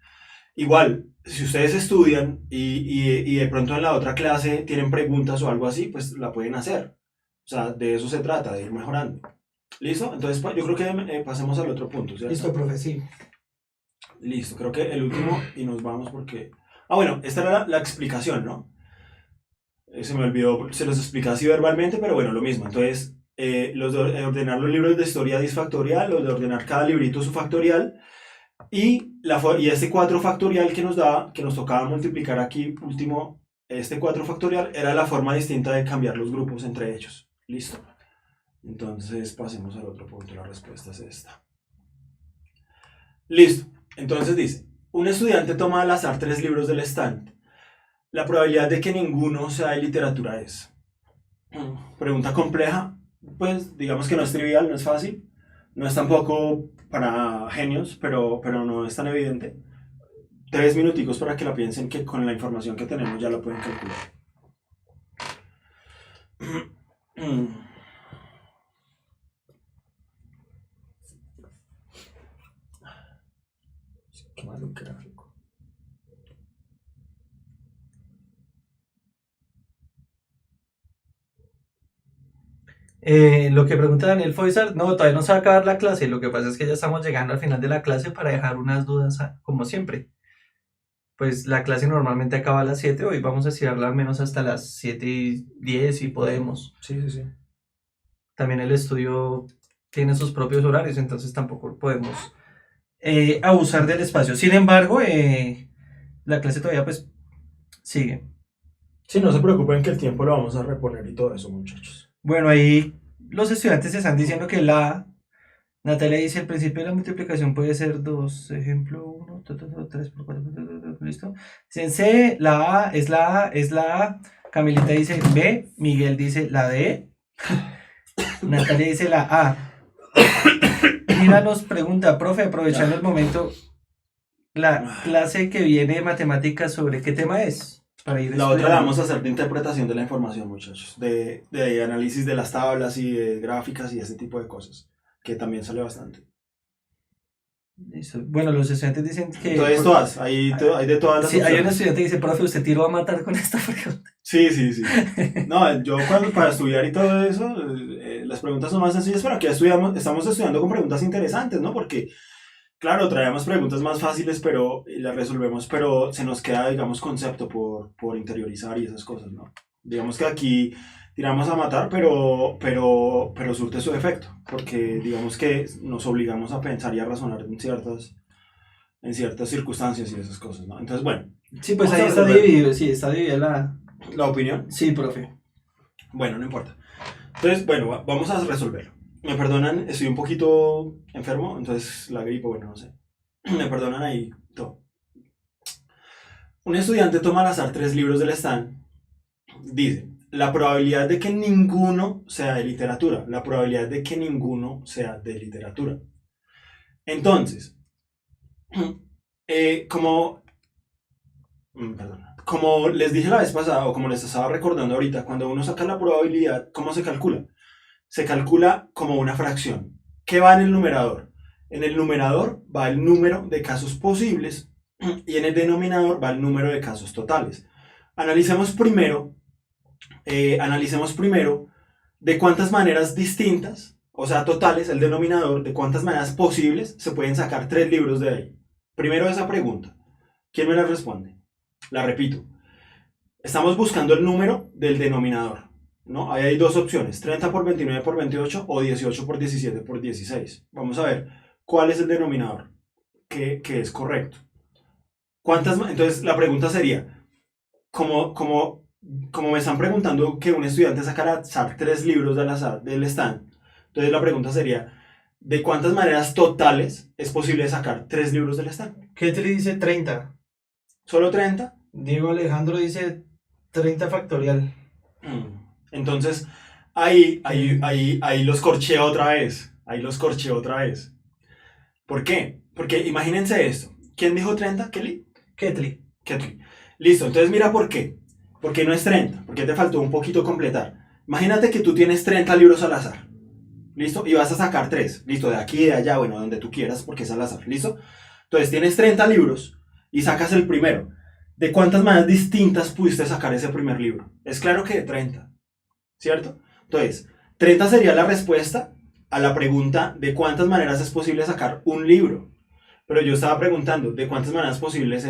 Igual, si ustedes estudian y de pronto en la otra clase tienen preguntas o algo así, pues la pueden hacer. O sea, de eso se trata, de ir mejorando. ¿Listo? Entonces, yo creo que pasemos al otro punto, ¿cierto? Listo, profe, sí. Listo, creo que el último y nos vamos porque... Ah, bueno, esta era la explicación, ¿no? Se me olvidó, se los explica así verbalmente, pero bueno, lo mismo. Entonces, los de ordenar los libros de historia disfactorial, los de ordenar cada librito su factorial, y este 4 factorial que nos daba, que nos tocaba multiplicar aquí, último, este 4 factorial, era la forma distinta de cambiar los grupos entre ellos. ¿Listo? Entonces, pasemos al otro punto, la respuesta es esta. Listo. Entonces dice, un estudiante toma al azar 3 libros del stand. La probabilidad de que ninguno sea de literatura es. Pregunta compleja, pues digamos que no es trivial, no es fácil, no es tampoco para genios, pero no es tan evidente. 3 minuticos para que la piensen, que con la información que tenemos ya lo pueden calcular. Qué malo gráfico. Lo que pregunta Daniel Foizar, no, todavía no se va a acabar la clase. Lo que pasa es que ya estamos llegando al final de la clase para dejar unas dudas, como siempre. Pues la clase normalmente acaba a las 7, hoy vamos a estirarla al menos hasta las 7:10 si podemos. Sí, sí, sí. También el estudio tiene sus propios horarios, entonces tampoco podemos abusar del espacio. Sin embargo, la clase todavía pues sigue. Sí, no se preocupen que el tiempo lo vamos a reponer y todo eso, muchachos. Bueno, ahí los estudiantes están diciendo que Natalia dice, el principio de la multiplicación puede ser 2, ejemplo 1, 3 por 4, ¿listo? Dicen C, la A, es la A, es la A. Camilita dice B, Miguel dice la D, Natalia dice la A. Mira, nos pregunta, profe, aprovechando el momento, la clase que viene de matemáticas, ¿sobre qué tema es? Para ir La otra la estudiando. vamos a hacer de interpretación de la información, muchachos. De análisis de las tablas y de gráficas y ese tipo de cosas. Que también sale bastante. Listo. Bueno, los estudiantes dicen que... Entonces, todas. Hay de todas las Sí, hay un opciones. estudiante que dice, profe, usted tiró a matar con esta pregunta. Sí, sí, sí. No, yo para estudiar y todo eso, las preguntas son más sencillas, pero aquí estamos estudiando con preguntas interesantes, ¿no? Porque, claro, traemos preguntas más fáciles, pero y las resolvemos, pero se nos queda, digamos, concepto por interiorizar y esas cosas, ¿no? Digamos que aquí tiramos a matar, pero surte su efecto, porque digamos que nos obligamos a pensar y a razonar en ciertas circunstancias y esas cosas, ¿no? Entonces, bueno, Sí, pues vamos ahí a está resolver. dividido, sí, está dividida la... La opinión. Sí, profe. Bueno, no importa. Entonces, bueno, vamos a resolverlo. Me perdonan, estoy un poquito enfermo, entonces la gripe, bueno, no sé. Me perdonan ahí todo. Un estudiante toma al azar 3 libros del stand. Dice, la probabilidad de que ninguno sea de literatura. La probabilidad de que ninguno sea de literatura. Entonces, Como, perdón, como les dije la vez pasada, o como les estaba recordando ahorita, cuando uno saca la probabilidad, ¿cómo se calcula? Se calcula como una fracción. ¿Qué va en el numerador? En el numerador va el número de casos posibles y en el denominador va el número de casos totales. Analicemos primero, analicemos primero de cuántas maneras distintas, o sea, totales, el denominador, de cuántas maneras posibles se pueden sacar 3 libros de ahí. Primero esa pregunta. ¿Quién me la responde? La repito. Estamos buscando el número del denominador, ¿no? Ahí hay dos opciones, 30 por 29 por 28 o 18 por 17 por 16. Vamos a ver cuál es el denominador que es correcto. Entonces la pregunta sería, como me están preguntando que un estudiante saca al azar 3 libros del azar del stand, entonces la pregunta sería, ¿de cuántas maneras totales es posible sacar 3 libros del stand? Ketri dice 30. ¿Solo 30? Diego Alejandro dice 30 factorial. Entonces, ahí los corcheo otra vez. Ahí los corcheo otra vez. ¿Por qué? Porque imagínense esto. ¿Quién dijo 30? ¿Kelly? Ketri. Ketly. Listo, entonces mira por qué. ¿Por qué no es 30? Porque te faltó un poquito completar. Imagínate que tú tienes 30 libros al azar. ¿Listo? Y vas a sacar 3. Listo, de aquí, de allá, bueno, donde tú quieras, porque es al azar. ¿Listo? Entonces tienes 30 libros y sacas el primero. ¿De cuántas maneras distintas pudiste sacar ese primer libro? Es claro que de 30. ¿Cierto? Entonces, 30 sería la respuesta a la pregunta de cuántas maneras es posible sacar un libro. Pero yo estaba preguntando de cuántas maneras posibles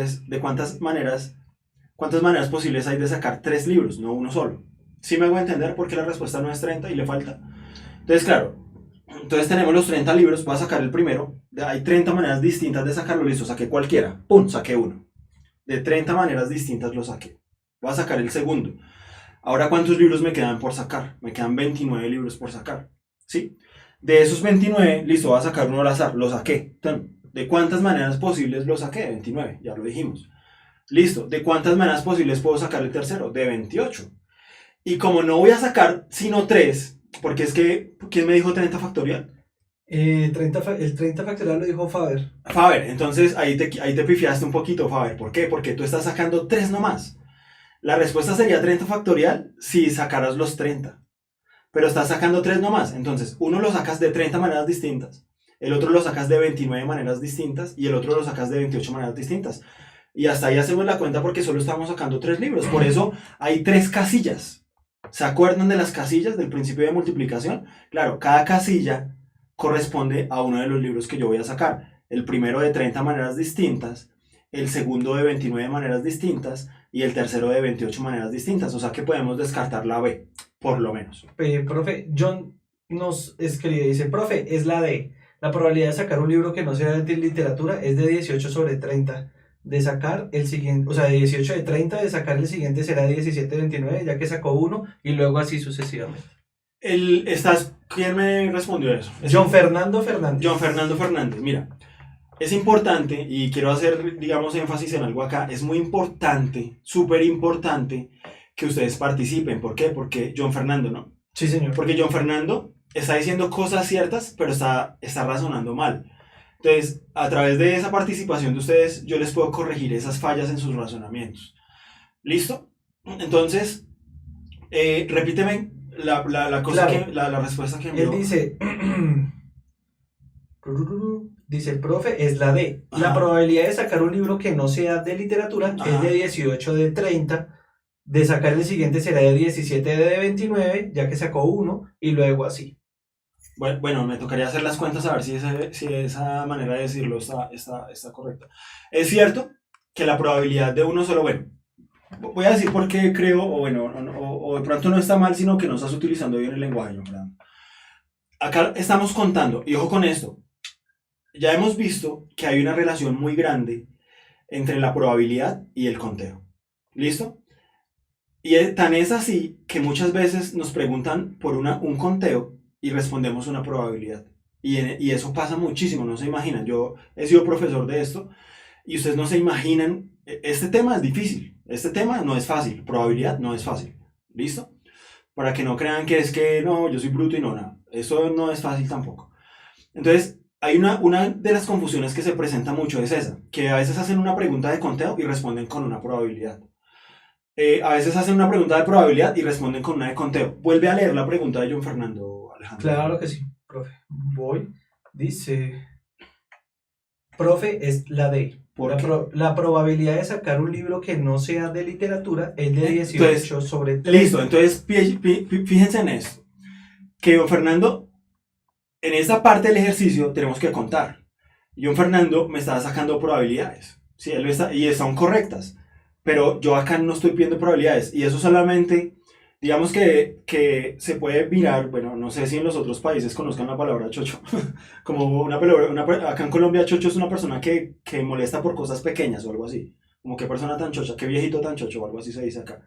cuántas maneras posibles hay de sacar 3 libros, no uno solo. ¿Sí me hago entender por qué la respuesta no es 30 y le falta? Entonces, claro, entonces tenemos los 30 libros, voy a sacar el primero, hay 30 maneras distintas de sacarlo, listo, saqué cualquiera, ¡pum!, saqué uno. De 30 maneras distintas lo saqué. Voy a sacar el segundo. Ahora, ¿cuántos libros me quedan por sacar? Me quedan 29 libros por sacar, ¿sí? De esos 29, listo, voy a sacar uno al azar, lo saqué. Entonces, ¿de cuántas maneras posibles lo saqué? De 29, ya lo dijimos. Listo, ¿de cuántas maneras posibles puedo sacar el tercero? De 28. Y como no voy a sacar sino 3, porque es que, ¿quién me dijo 30 factorial? El 30 factorial lo dijo Faber. Faber, entonces ahí te pifiaste un poquito, Faber. ¿Por qué? Porque tú estás sacando 3 nomás. La respuesta sería 30 factorial si sacaras los 30. Pero estás sacando 3 nomás. Entonces, uno lo sacas de 30 maneras distintas, el otro lo sacas de 29 maneras distintas y el otro lo sacas de 28 maneras distintas. Y hasta ahí hacemos la cuenta porque solo estamos sacando 3 libros. Por eso hay 3 casillas. ¿Se acuerdan de las casillas del principio de multiplicación? Claro, cada casilla corresponde a uno de los libros que yo voy a sacar. El primero de 30 maneras distintas, el segundo de 29 maneras distintas y el tercero de 28 maneras distintas. O sea que podemos descartar la B, por lo menos. Profe, John nos escribe, dice, profe, es la D. La probabilidad de sacar un libro que no sea de literatura es de 18 sobre 30. De sacar el siguiente, o sea, de 18 de 30, de sacar el siguiente será 17 de 29, ya que sacó uno, y luego así sucesivamente. ¿Quién me respondió eso? John Fernando Fernández. John Fernando Fernández, mira. Es importante, y quiero hacer, digamos, énfasis en algo acá, es muy importante, súper importante que ustedes participen. ¿Por qué? Porque John Fernando, ¿no? Sí, señor. Porque John Fernando está diciendo cosas ciertas, pero está razonando mal. Entonces, a través de esa participación de ustedes, yo les puedo corregir esas fallas en sus razonamientos. ¿Listo? Entonces, repíteme la cosa Claro. la respuesta que envió. Él dice, dice el profe, es la D. Ajá. La probabilidad de sacar un libro que no sea de literatura Ajá. es de 18 de 30. De sacar el siguiente será de 17 de 29, ya que sacó uno, y luego así. Bueno, me tocaría hacer las cuentas a ver si esa manera de decirlo está correcta. Es cierto que la probabilidad de uno solo, bueno, voy a decir por qué creo, o de pronto no está mal, sino que no estás utilizando bien el lenguaje, John Fernando. Acá estamos contando, y ojo con esto, ya hemos visto que hay una relación muy grande entre la probabilidad y el conteo. ¿Listo? Y tan es así que muchas veces nos preguntan por un conteo y respondemos una probabilidad. Y eso pasa muchísimo, no se imaginan. Yo he sido profesor de esto y ustedes no se imaginan. Este tema es difícil, este tema no es fácil, probabilidad no es fácil. ¿Listo? Para que no crean que es que no, yo soy bruto y no, nada. Eso no es fácil tampoco. Entonces, hay una de las confusiones que se presenta mucho es esa, que a veces hacen una pregunta de conteo y responden con una probabilidad. A veces hacen una pregunta de probabilidad y responden con una de conteo. Vuelve a leer la pregunta de John Fernando, Alejandro. Claro que sí, profe. Voy. Dice, profe, es la D. ¿Por qué? La probabilidad de sacar un libro que no sea de literatura es de 18 Entonces, sobre 3. Listo, entonces fíjense en eso. Que John Fernando, en esa parte del ejercicio tenemos que contar. John Fernando me está sacando probabilidades. ¿Sí? Y son correctas. Pero yo acá no estoy pidiendo probabilidades. Y eso solamente, digamos que se puede mirar, bueno, no sé si en los otros países conozcan la palabra chocho. Como acá en Colombia chocho es una persona que molesta por cosas pequeñas o algo así. Como qué persona tan chocha, qué viejito tan chocho o algo así se dice acá.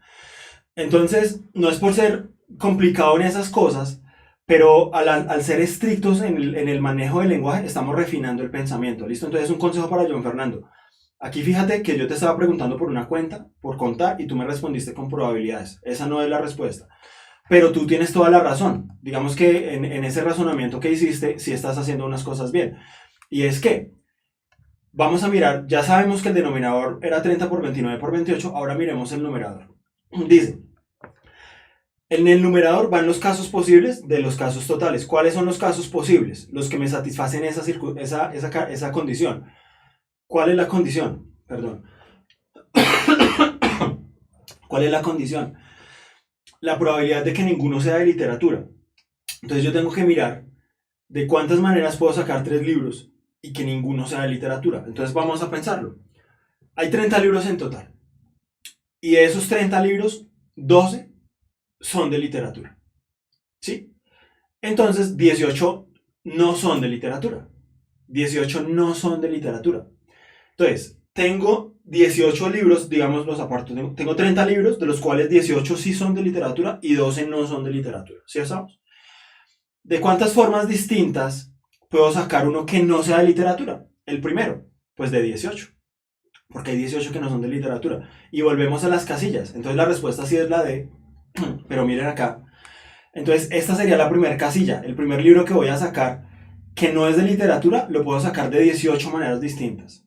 Entonces, no es por ser complicado en esas cosas, pero al ser estrictos en el manejo del lenguaje, estamos refinando el pensamiento, ¿listo? Entonces, un consejo para John Fernando. Aquí fíjate que yo te estaba preguntando por una cuenta, por contar, y tú me respondiste con probabilidades. Esa no es la respuesta. Pero tú tienes toda la razón. Digamos que en ese razonamiento que hiciste, sí estás haciendo unas cosas bien. Y es que, vamos a mirar, ya sabemos que el denominador era 30 por 29 por 28, ahora miremos el numerador. Dice, en el numerador van los casos posibles de los casos totales. ¿Cuáles son los casos posibles? Los que me satisfacen esa condición. ¿Cuál es la condición? Perdón. ¿Cuál es la condición? La probabilidad de que ninguno sea de literatura. Entonces yo tengo que mirar de cuántas maneras puedo sacar 3 libros y que ninguno sea de literatura. Entonces vamos a pensarlo. Hay 30 libros en total. Y de esos 30 libros, 12 son de literatura. ¿Sí? Entonces 18 no son de literatura. 18 no son de literatura. Entonces, tengo 18 libros, digamos los aparto. Tengo 30 libros, de los cuales 18 sí son de literatura y 12 no son de literatura. ¿Sí estamos? ¿De cuántas formas distintas puedo sacar uno que no sea de literatura? El primero, pues de 18. Porque hay 18 que no son de literatura. Y volvemos a las casillas. Entonces la respuesta sí es la D. Pero miren acá. Entonces, esta sería la primera casilla. El primer libro que voy a sacar, que no es de literatura, lo puedo sacar de 18 maneras distintas.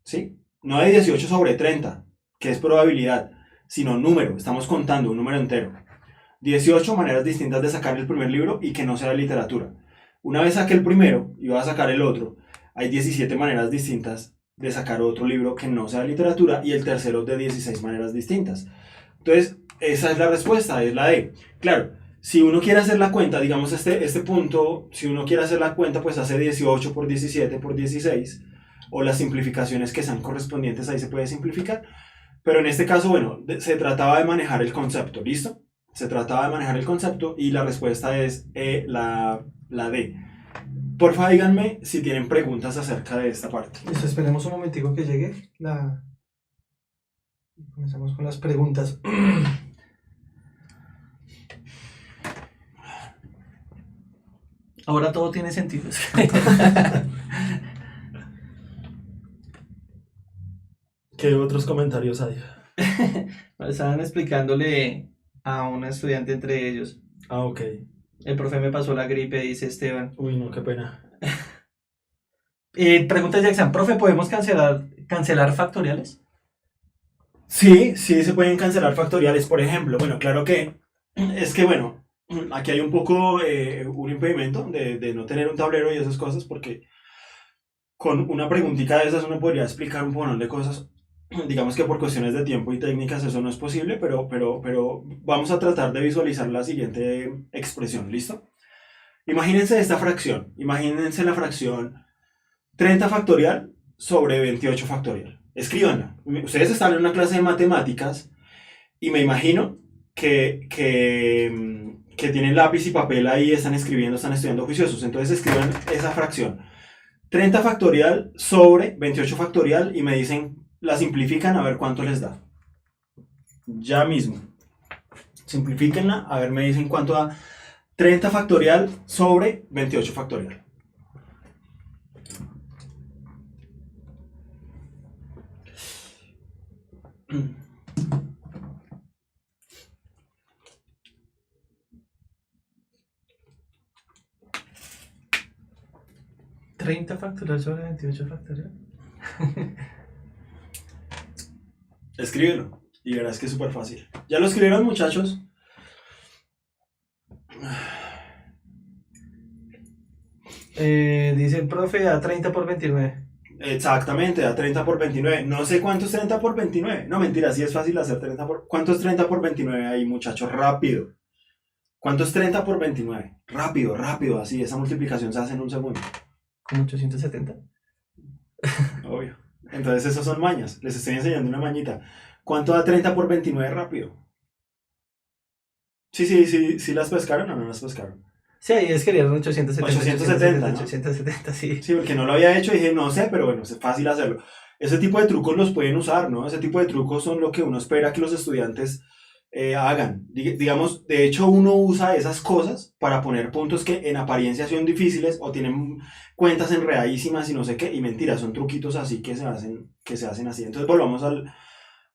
¿Sí? No de 18 sobre 30, que es probabilidad, sino número. Estamos contando un número entero. 18 maneras distintas de sacar el primer libro y que no sea de literatura. Una vez saqué el primero y voy a sacar el otro, hay 17 maneras distintas de sacar otro libro que no sea de literatura y el tercero de 16 maneras distintas. Entonces, esa es la respuesta, es la D. Claro, si uno quiere hacer la cuenta, digamos este punto, si uno quiere hacer la cuenta, pues hace 18 por 17 por 16, o las simplificaciones que sean correspondientes, ahí se puede simplificar. Pero en este caso, bueno, se trataba de manejar el concepto, ¿listo? Se trataba de manejar el concepto y la respuesta es la D. Porfa, díganme si tienen preguntas acerca de esta parte. Listo, esperemos un momentico que llegue la... Comenzamos con las preguntas. Ahora todo tiene sentido. ¿Qué otros comentarios hay? Estaban explicándole a un estudiante entre ellos. Ah, ok. El profe me pasó la gripe, dice Esteban. Uy, no, qué pena. Pregunta Jackson, profe, ¿podemos cancelar factoriales? Sí, sí se pueden cancelar factoriales, por ejemplo. Bueno, claro que es que, bueno, aquí hay un poco un impedimento de no tener un tablero y esas cosas, porque con una preguntita de esas uno podría explicar un montón de cosas. Digamos que por cuestiones de tiempo y técnicas eso no es posible, pero vamos a tratar de visualizar la siguiente expresión, ¿listo? Imagínense esta fracción, imagínense la fracción 30 factorial sobre 28 factorial. Escríbanla. Ustedes están en una clase de matemáticas y me imagino que tienen lápiz y papel ahí, están escribiendo, están estudiando juiciosos. Entonces escriban esa fracción. 30 factorial sobre 28 factorial y me dicen, la simplifican a ver cuánto les da. Ya mismo. Simplifíquenla, a ver, me dicen cuánto da 30 factorial sobre 28 factorial. 30 factorial sobre 28 factorial. Escríbelo y verás que es súper fácil. ¿Ya lo escribieron, muchachos? Dice el profe a 30 por 29. Exactamente, da 30 por 29. No sé cuánto es 30 por 29. No, mentira, sí es fácil hacer 30 por... ¿Cuánto es 30 por 29 ahí, muchachos? Rápido. ¿Cuánto es 30 por 29? Rápido, rápido, así. Esa multiplicación se hace en un segundo. ¿Como 870? Obvio. Entonces, esos son mañas. Les estoy enseñando una mañita. ¿Cuánto da 30 por 29 rápido? Sí, las pescaron o no las pescaron. Sí, ahí es que eran 870. 870, ¿no? 870, sí. Sí, porque no lo había hecho y dije, no sé, pero bueno, es fácil hacerlo. Ese tipo de trucos los pueden usar, ¿no? Ese tipo de trucos son lo que uno espera que los estudiantes hagan. Digamos, de hecho, uno usa esas cosas para poner puntos que en apariencia son difíciles o tienen cuentas enredadísimas y no sé qué, y mentira, son truquitos así que se hacen así. Entonces, volvamos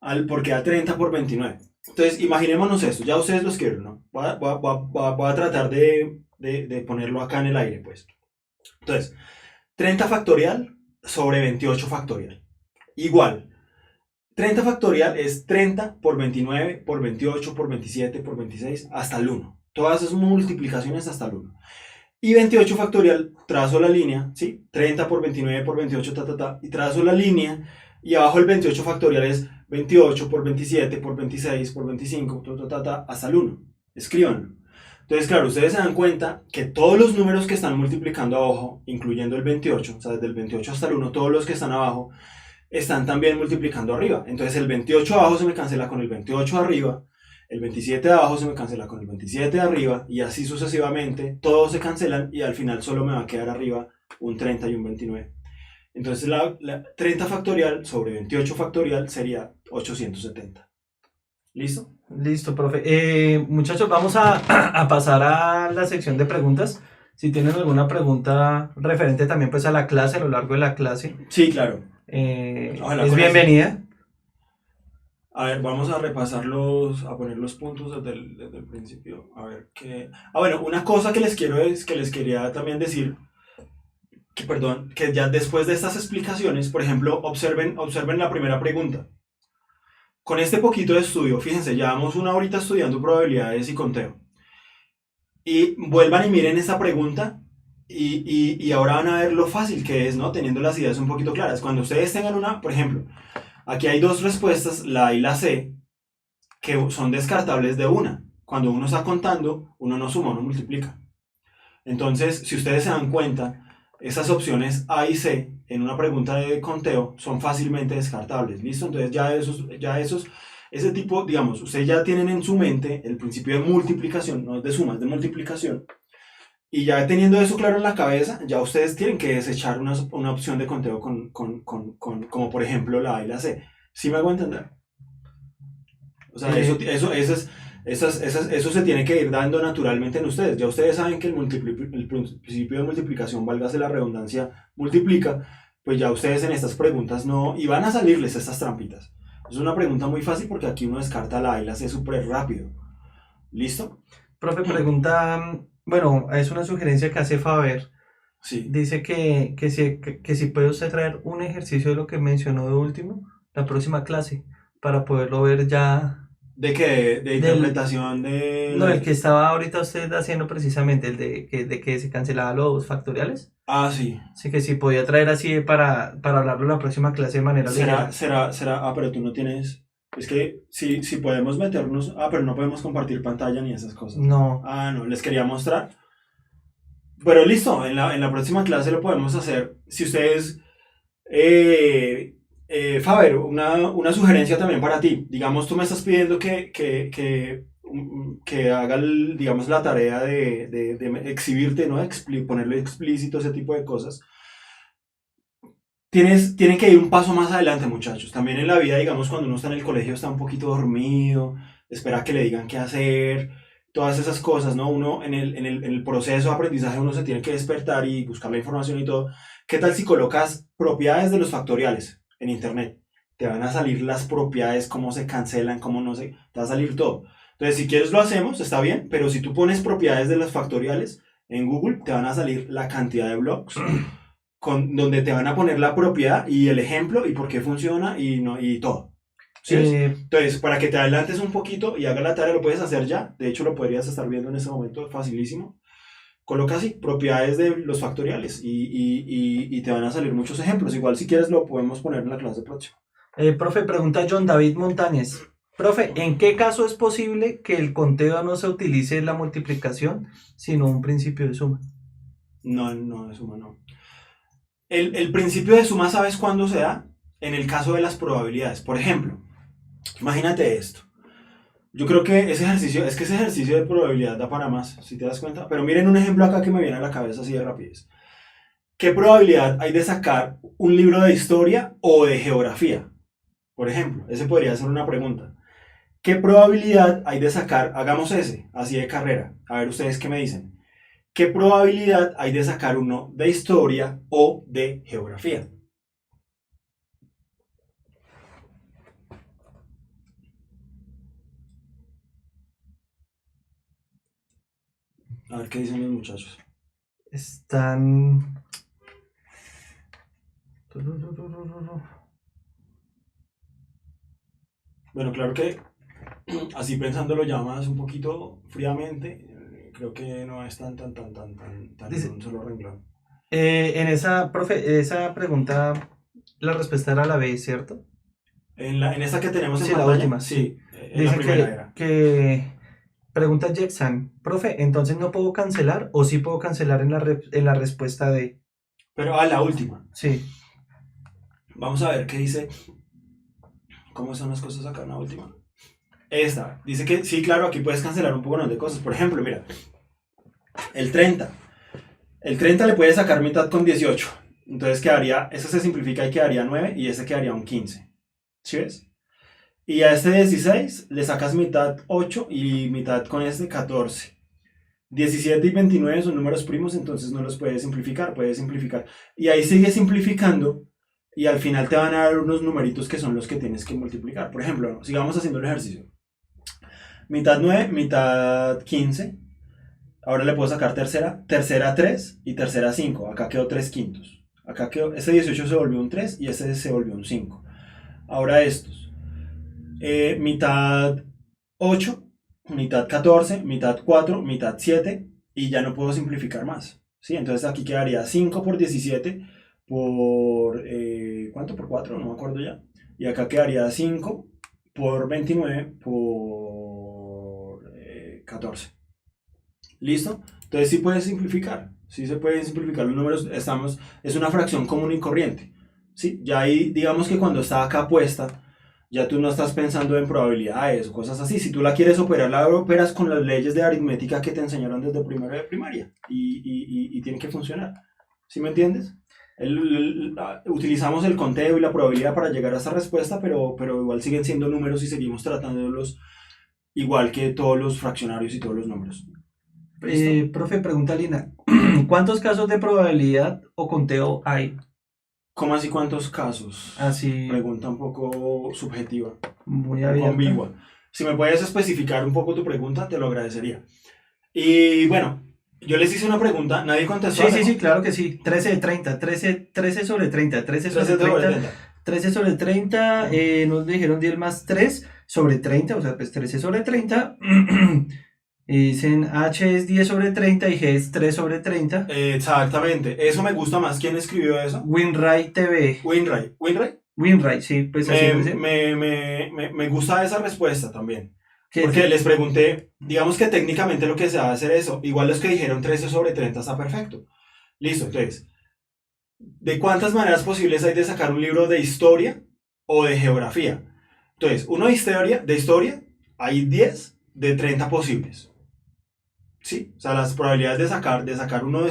al por qué da 30 por 29. Entonces, imaginémonos esto, ya ustedes lo escribieron, ¿no? Voy a tratar de ponerlo acá en el aire, pues. Entonces, 30 factorial sobre 28 factorial. Igual, 30 factorial es 30 por 29, por 28, por 27, por 26, hasta el 1. Todas esas multiplicaciones hasta el 1. Y 28 factorial, trazo la línea, ¿sí? 30 por 29 por 28, y trazo la línea. Y abajo el 28 factorial es 28 por 27 por 26 por 25, hasta el 1. Escríbanlo. Entonces, claro, ustedes se dan cuenta que todos los números que están multiplicando abajo, incluyendo el 28, o sea, desde el 28 hasta el 1, todos los que están abajo, están también multiplicando arriba. Entonces, el 28 abajo se me cancela con el 28 arriba, el 27 de abajo se me cancela con el 27 de arriba, y así sucesivamente, todos se cancelan, y al final solo me va a quedar arriba un 30 y un 29. Entonces, la 30 factorial sobre 28 factorial sería 870. ¿Listo? Listo, profe. Muchachos, vamos a pasar a la sección de preguntas. Si tienen alguna pregunta referente también pues a la clase, a lo largo de la clase, Sí, claro. es bienvenida. A ver, vamos a repasarlos, a poner los puntos desde el principio. A ver qué. Bueno, una cosa que les quería también decir, que ya después de estas explicaciones, por ejemplo, observen la primera pregunta. Con este poquito de estudio, fíjense, llevamos una horita estudiando probabilidades y conteo. Y vuelvan y miren esta pregunta y ahora van a ver lo fácil que es, ¿no? Teniendo las ideas un poquito claras. Cuando ustedes tengan una, por ejemplo, aquí hay dos respuestas, la A y la C, que son descartables de una. Cuando uno está contando, uno no suma, uno multiplica. Entonces, si ustedes se dan cuenta, esas opciones A y C en una pregunta de conteo son fácilmente descartables, ¿listo? Entonces ese tipo, digamos, ustedes ya tienen en su mente el principio de multiplicación, no es de suma, es de multiplicación, y ya teniendo eso claro en la cabeza, ya ustedes tienen que desechar una opción de conteo como por ejemplo la A y la C. ¿Sí me hago entender? O sea, eso se tiene que ir dando naturalmente en ustedes. Ya ustedes saben que el principio de multiplicación, válgase la redundancia, multiplica, pues ya ustedes en estas preguntas no, y van a salirles estas trampitas. Es una pregunta muy fácil porque aquí uno descarta la A y la C súper rápido. ¿Listo? Profe, pregunta, bueno, es una sugerencia que hace Faber. Sí. Dice que si puede usted traer un ejercicio de lo que mencionó de último, la próxima clase, para poderlo ver ya. ¿De qué? ¿De interpretación de...? No, el que estaba ahorita usted haciendo precisamente, el de que se cancelaban los factoriales. Ah, sí. Así que si podía traer así para hablarlo en la próxima clase de manera ligera. Será, pero tú no tienes... Es que si podemos meternos... pero no podemos compartir pantalla ni esas cosas. No. No, les quería mostrar. Pero listo, en la próxima clase lo podemos hacer. Si ustedes... Faber, una sugerencia también para ti. Digamos, tú me estás pidiendo que haga, digamos, la tarea de exhibirte, ¿no? Ponerlo explícito, ese tipo de cosas. Tienen que ir un paso más adelante, muchachos. También en la vida, digamos, cuando uno está en el colegio, está un poquito dormido, espera que le digan qué hacer, todas esas cosas, ¿no? Uno en el proceso de aprendizaje, uno se tiene que despertar y buscar la información y todo. ¿Qué tal si colocas propiedades de los factoriales en internet? Te van a salir las propiedades, cómo se cancelan, cómo no se... Te va a salir todo. Entonces, si quieres lo hacemos, está bien, pero si tú pones propiedades de los factoriales en Google, te van a salir la cantidad de blogs donde te van a poner la propiedad y el ejemplo y por qué funciona y, no, y todo. ¿Sí ves? Entonces, para que te adelantes un poquito y hagas la tarea, lo puedes hacer ya. De hecho, lo podrías estar viendo en este momento, facilísimo. Coloca así, propiedades de los factoriales y te van a salir muchos ejemplos. Igual si quieres lo podemos poner en la clase próxima. Profe, pregunta John David Montañez. Profe, ¿en qué caso es posible que el conteo no se utilice la multiplicación, sino un principio de suma? No, no, de suma no. El principio de suma, ¿sabes cuándo se da? En el caso de las probabilidades. Por ejemplo, imagínate esto. Yo creo que ese ejercicio de probabilidad da para más, si te das cuenta. Pero miren un ejemplo acá que me viene a la cabeza así de rapidez. ¿Qué probabilidad hay de sacar un libro de historia o de geografía? Por ejemplo, ese podría ser una pregunta. ¿Qué probabilidad hay de sacar, hagamos ese, así de carrera? A ver ustedes qué me dicen. ¿Qué probabilidad hay de sacar uno de historia o de geografía? A ver qué dicen los muchachos. Están... Bueno, claro que así pensándolo ya más un poquito fríamente, creo que no es tan Dice- en un solo renglón. en esa, profe, esa pregunta, la respuesta era la B, ¿cierto? En esta que tenemos en Sí, la pantalla, última, sí, en la Dice primera que, era. pregunta Jackson, profe, entonces no puedo cancelar o sí puedo cancelar en la respuesta de... Pero a la última. Sí, Vamos a ver qué dice. ¿Cómo son las cosas acá en la última? Esta. Dice que sí, claro, aquí puedes cancelar un poco de cosas. Por ejemplo, mira. El 30. El 30 le puedes sacar mitad con 18. Entonces quedaría, eso se simplifica y quedaría 9 y ese quedaría un 15. ¿Sí ves? Y a este 16 le sacas mitad 8 y mitad con este 14. 17 y 29 son números primos, entonces no los puedes simplificar, puedes simplificar. Y ahí sigue simplificando y al final te van a dar unos numeritos que son los que tienes que multiplicar. Por ejemplo, sigamos haciendo el ejercicio. Mitad 9, mitad 15. Ahora le puedo sacar tercera 3 y tercera 5. Acá quedó 3 quintos. Acá quedó, ese 18 se volvió un 3 y ese se volvió un 5. Ahora estos. Mitad 8, mitad 14, mitad 4, mitad 7 y ya no puedo simplificar más. ¿Sí? Entonces aquí quedaría 5 por 17 por... ¿cuánto? Por 4, no me acuerdo ya. Y acá quedaría 5 por 29 por 14. ¿Listo? Entonces sí puedes simplificar. Sí se pueden simplificar los números. Es una fracción común y corriente. ¿Sí? Ya ahí, digamos que cuando está acá puesta, ya tú no estás pensando en probabilidades o cosas así. Si tú la quieres operar, la operas con las leyes de aritmética que te enseñaron desde primero de primaria. Y tiene que funcionar. ¿Sí me entiendes? Utilizamos el conteo y la probabilidad para llegar a esa respuesta, pero igual siguen siendo números y seguimos tratándolos igual que todos los fraccionarios y todos los números. profe, pregunta Lina, ¿cuántos casos de probabilidad o conteo hay? ¿Cómo así cuántos casos? Así, Pregunta un poco subjetiva, muy un poco abierta. ambigua. Si me puedes especificar un poco tu pregunta, te lo agradecería. Y bueno, yo les hice una pregunta, nadie contestó. Sí, claro que sí. 13 de 30, 13 sobre 30, 13 sobre 30, 13 sobre 30, nos dijeron 10 más 3 sobre 30, o sea, pues 13 sobre 30. Y dicen H es 10 sobre 30 y G es 3 sobre 30. Exactamente, eso me gusta más. ¿Quién escribió eso? Winray TV. Winray. Winray, sí, pues así dice. Me gusta esa respuesta también. Que Porque les pregunté, digamos que técnicamente lo que se va a hacer eso. Igual los que dijeron 13 sobre 30 está perfecto. Listo, entonces, ¿de cuántas maneras posibles hay de sacar un libro de historia o de geografía? Entonces, uno de historia, hay 10 de 30 posibles. ¿Sí? O sea, las probabilidades de sacar uno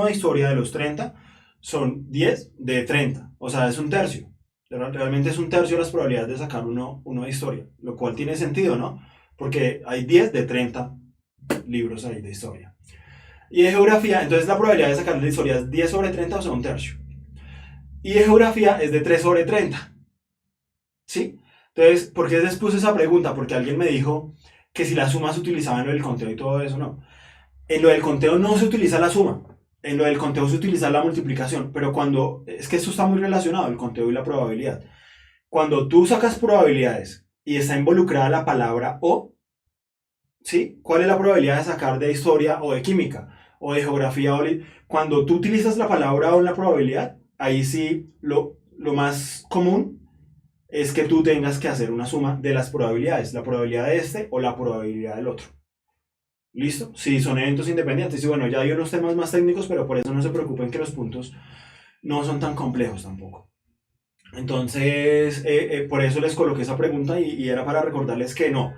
de historia de los 30 son 10 de 30. O sea, es un tercio. Realmente es un tercio las probabilidades de sacar uno de historia. Lo cual tiene sentido, ¿no? Porque hay 10 de 30 libros ahí de historia. Y de geografía, entonces la probabilidad de sacar de historia es 10 sobre 30, o sea, un tercio. Y de geografía es de 3 sobre 30. ¿Sí? Entonces, ¿por qué les puse esa pregunta? Porque alguien me dijo que si la suma se utilizaba en el conteo y todo eso, no. En lo del conteo no se utiliza la suma. en lo del conteo se utiliza la multiplicación, pero cuando, es que eso está muy relacionado, el conteo y la probabilidad. Cuando tú sacas probabilidades y está involucrada la palabra o, ¿sí? ¿Cuál es la probabilidad de sacar de historia o de química o de geografía? Cuando tú utilizas la palabra o en la probabilidad, ahí sí lo más común es que tú tengas que hacer una suma de las probabilidades, la probabilidad de este o la probabilidad del otro. ¿Listo? Sí, son eventos independientes. Y bueno, ya hay unos temas más técnicos, pero por eso no se preocupen que los puntos no son tan complejos tampoco. Entonces, por eso les coloqué esa pregunta y era para recordarles que no.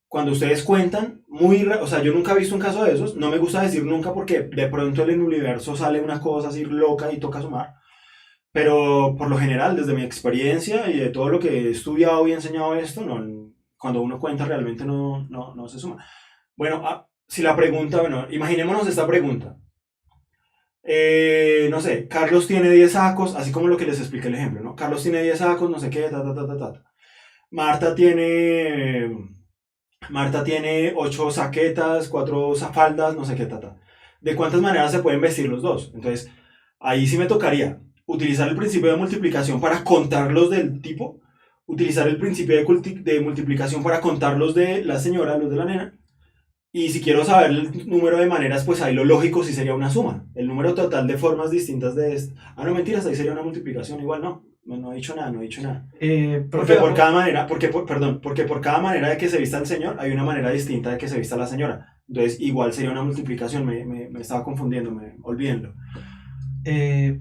Cuando ustedes cuentan, o sea, yo nunca he visto un caso de esos, no me gusta decir nunca porque de pronto en el universo sale una cosa así loca y toca sumar, pero por lo general, desde mi experiencia y de todo lo que he estudiado y enseñado esto, no, cuando uno cuenta realmente no se suma. Bueno, si la pregunta, bueno, imaginémonos esta pregunta. No sé, Carlos tiene 10 sacos, así como lo que les expliqué el ejemplo, ¿no? Carlos tiene 10 sacos, no sé qué, ta. Marta tiene, Marta tiene 8 saquetas, 4 faldas, no sé qué, ta. ¿De cuántas maneras se pueden vestir los dos? Entonces, ahí sí me tocaría utilizar el principio de multiplicación para contar los del tipo, utilizar el principio de multiplicación para contar los de la señora, los de la nena, y si quiero saber el número de maneras, pues ahí lo lógico sí sería una suma. El número total de formas distintas de esto. Ah, no, mentiras, ahí sería una multiplicación. Igual no. No he dicho nada, no he dicho nada. Porque por cada manera, porque por cada manera de que se vista el señor, hay una manera distinta de que se vista la señora. Entonces, igual sería una multiplicación. Me estaba confundiendo, olvídenlo.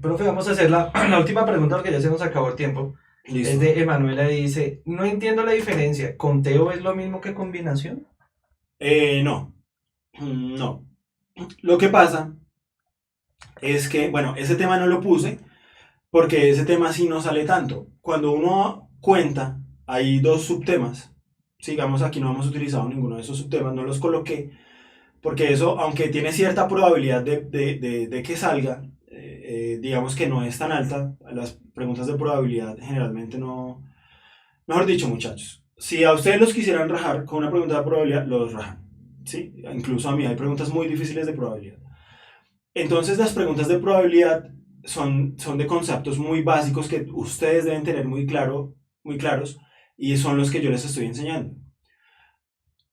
Profe, vamos a hacer la última pregunta porque ya se nos acabó el tiempo. Listo. Es de Emanuela y dice, no entiendo la diferencia. ¿Conteo es lo mismo que combinación? No. No. Lo que pasa es que, bueno, ese tema no lo puse porque ese tema sí no sale tanto. Cuando uno cuenta, hay dos subtemas. Sigamos, aquí no hemos utilizado ninguno de esos subtemas, no los coloqué, porque eso, aunque tiene cierta probabilidad de que salga, digamos que no es tan alta. Las preguntas de probabilidad generalmente no. Mejor dicho, muchachos, si a ustedes los quisieran rajar con una pregunta de probabilidad, los rajan. ¿Sí? Incluso a mí hay preguntas muy difíciles de probabilidad. Entonces las preguntas de probabilidad son de conceptos muy básicos que ustedes deben tener muy claros y son los que yo les estoy enseñando.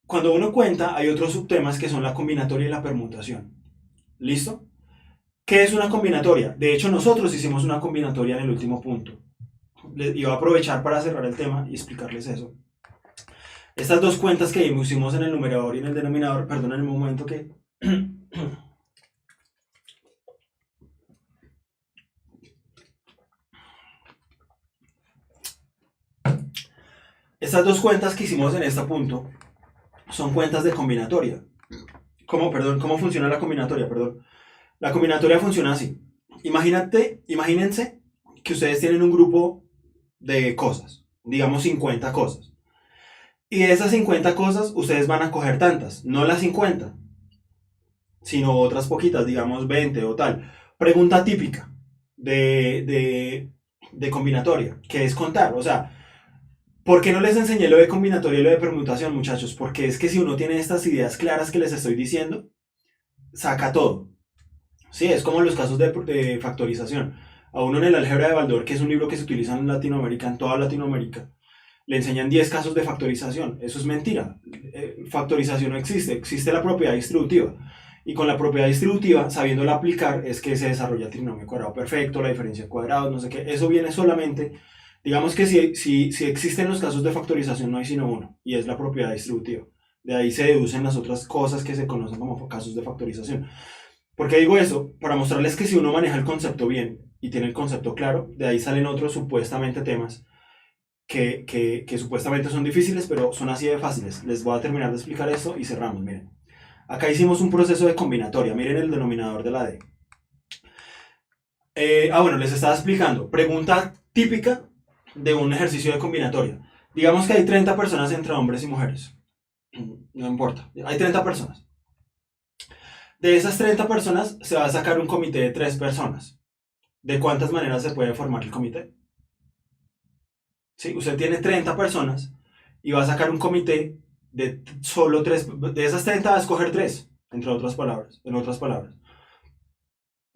Cuando uno cuenta hay otros subtemas que son la combinatoria y la permutación. ¿Listo? ¿Qué es una combinatoria? De hecho nosotros hicimos una combinatoria en el último punto. Iba a aprovechar para cerrar el tema y explicarles eso. Estas dos cuentas que hicimos en el numerador y en el denominador, perdón, en el momento que... Estas dos cuentas que hicimos en este punto son cuentas de combinatoria. ¿Cómo funciona la combinatoria? La combinatoria funciona así. Imagínense que ustedes tienen un grupo de cosas, digamos 50 cosas. Y de esas 50 cosas, ustedes van a coger tantas, no las 50, sino otras poquitas, digamos 20 o tal. Pregunta típica de combinatoria, que es contar. O sea, ¿por qué no les enseñé lo de combinatoria y lo de permutación, muchachos? Porque es que si uno tiene estas ideas claras que les estoy diciendo, saca todo. Sí, es como los casos de factorización. A uno en el álgebra de Baldor, que es un libro que se utiliza en Latinoamérica, en toda Latinoamérica, le enseñan 10 casos de factorización. Eso es mentira. Factorización no existe, existe la propiedad distributiva. Y con la propiedad distributiva, sabiéndola aplicar, es que se desarrolla el trinomio cuadrado perfecto, la diferencia de cuadrados, no sé qué. Eso viene solamente, digamos que si existen los casos de factorización, no hay sino uno, y es la propiedad distributiva. De ahí se deducen las otras cosas que se conocen como casos de factorización. ¿Por qué digo eso? Para mostrarles que si uno maneja el concepto bien y tiene el concepto claro, de ahí salen otros supuestamente temas que supuestamente son difíciles, pero son así de fáciles. Les voy a terminar de explicar esto y cerramos. Miren, acá hicimos un proceso de combinatoria. Miren el denominador de la D. Bueno, les estaba explicando. Pregunta típica de un ejercicio de combinatoria. Digamos que hay 30 personas entre hombres y mujeres. No importa. Hay 30 personas. De esas 30 personas se va a sacar un comité de 3 personas. ¿De cuántas maneras se puede formar el comité? Sí, usted tiene 30 personas y va a sacar un comité de solo 3. De esas 30 va a escoger 3, en otras palabras.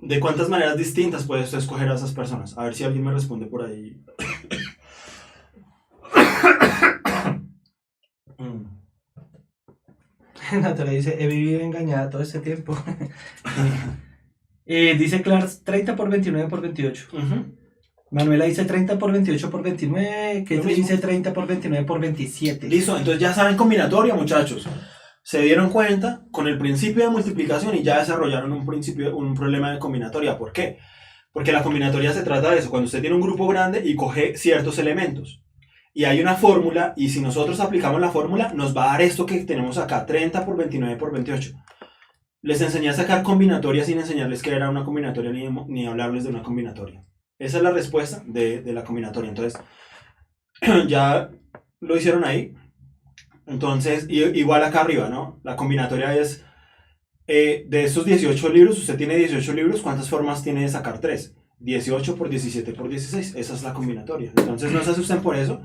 ¿De cuántas maneras distintas puede usted escoger a esas personas? A ver si alguien me responde por ahí. Natalia dice, he vivido engañada todo este tiempo. Dice Clarks 30 por 29 por 28. Manuela dice 30 por 28 por 29. Que dice 30 por 29 por 27. Listo, entonces ya saben combinatoria, muchachos. Se dieron cuenta con el principio de multiplicación y ya desarrollaron un problema de combinatoria. ¿Por qué? Porque la combinatoria se trata de eso, cuando usted tiene un grupo grande y coge ciertos elementos. Y hay una fórmula, y si nosotros aplicamos la fórmula, nos va a dar esto que tenemos acá, 30 por 29 por 28. Les enseñé a sacar combinatorias sin enseñarles qué era una combinatoria ni hablarles de una combinatoria. Esa es la respuesta de la combinatoria. Entonces, ya lo hicieron ahí. Entonces, igual acá arriba, ¿no? La combinatoria es, de estos 18 libros, usted tiene 18 libros, ¿cuántas formas tiene de sacar 3? 18 por 17 por 16, esa es la combinatoria. Entonces no se asusten por eso,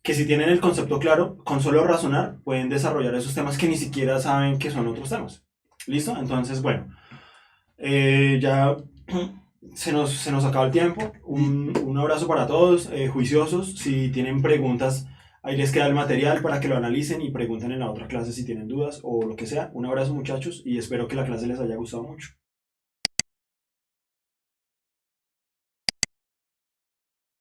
que si tienen el concepto claro, con solo razonar, pueden desarrollar esos temas que ni siquiera saben que son otros temas. ¿Listo? Entonces, bueno, ya se nos acaba el tiempo. Un abrazo para todos, juiciosos. Si tienen preguntas, ahí les queda el material para que lo analicen y pregunten en la otra clase si tienen dudas o lo que sea. Un abrazo, muchachos, y espero que la clase les haya gustado mucho.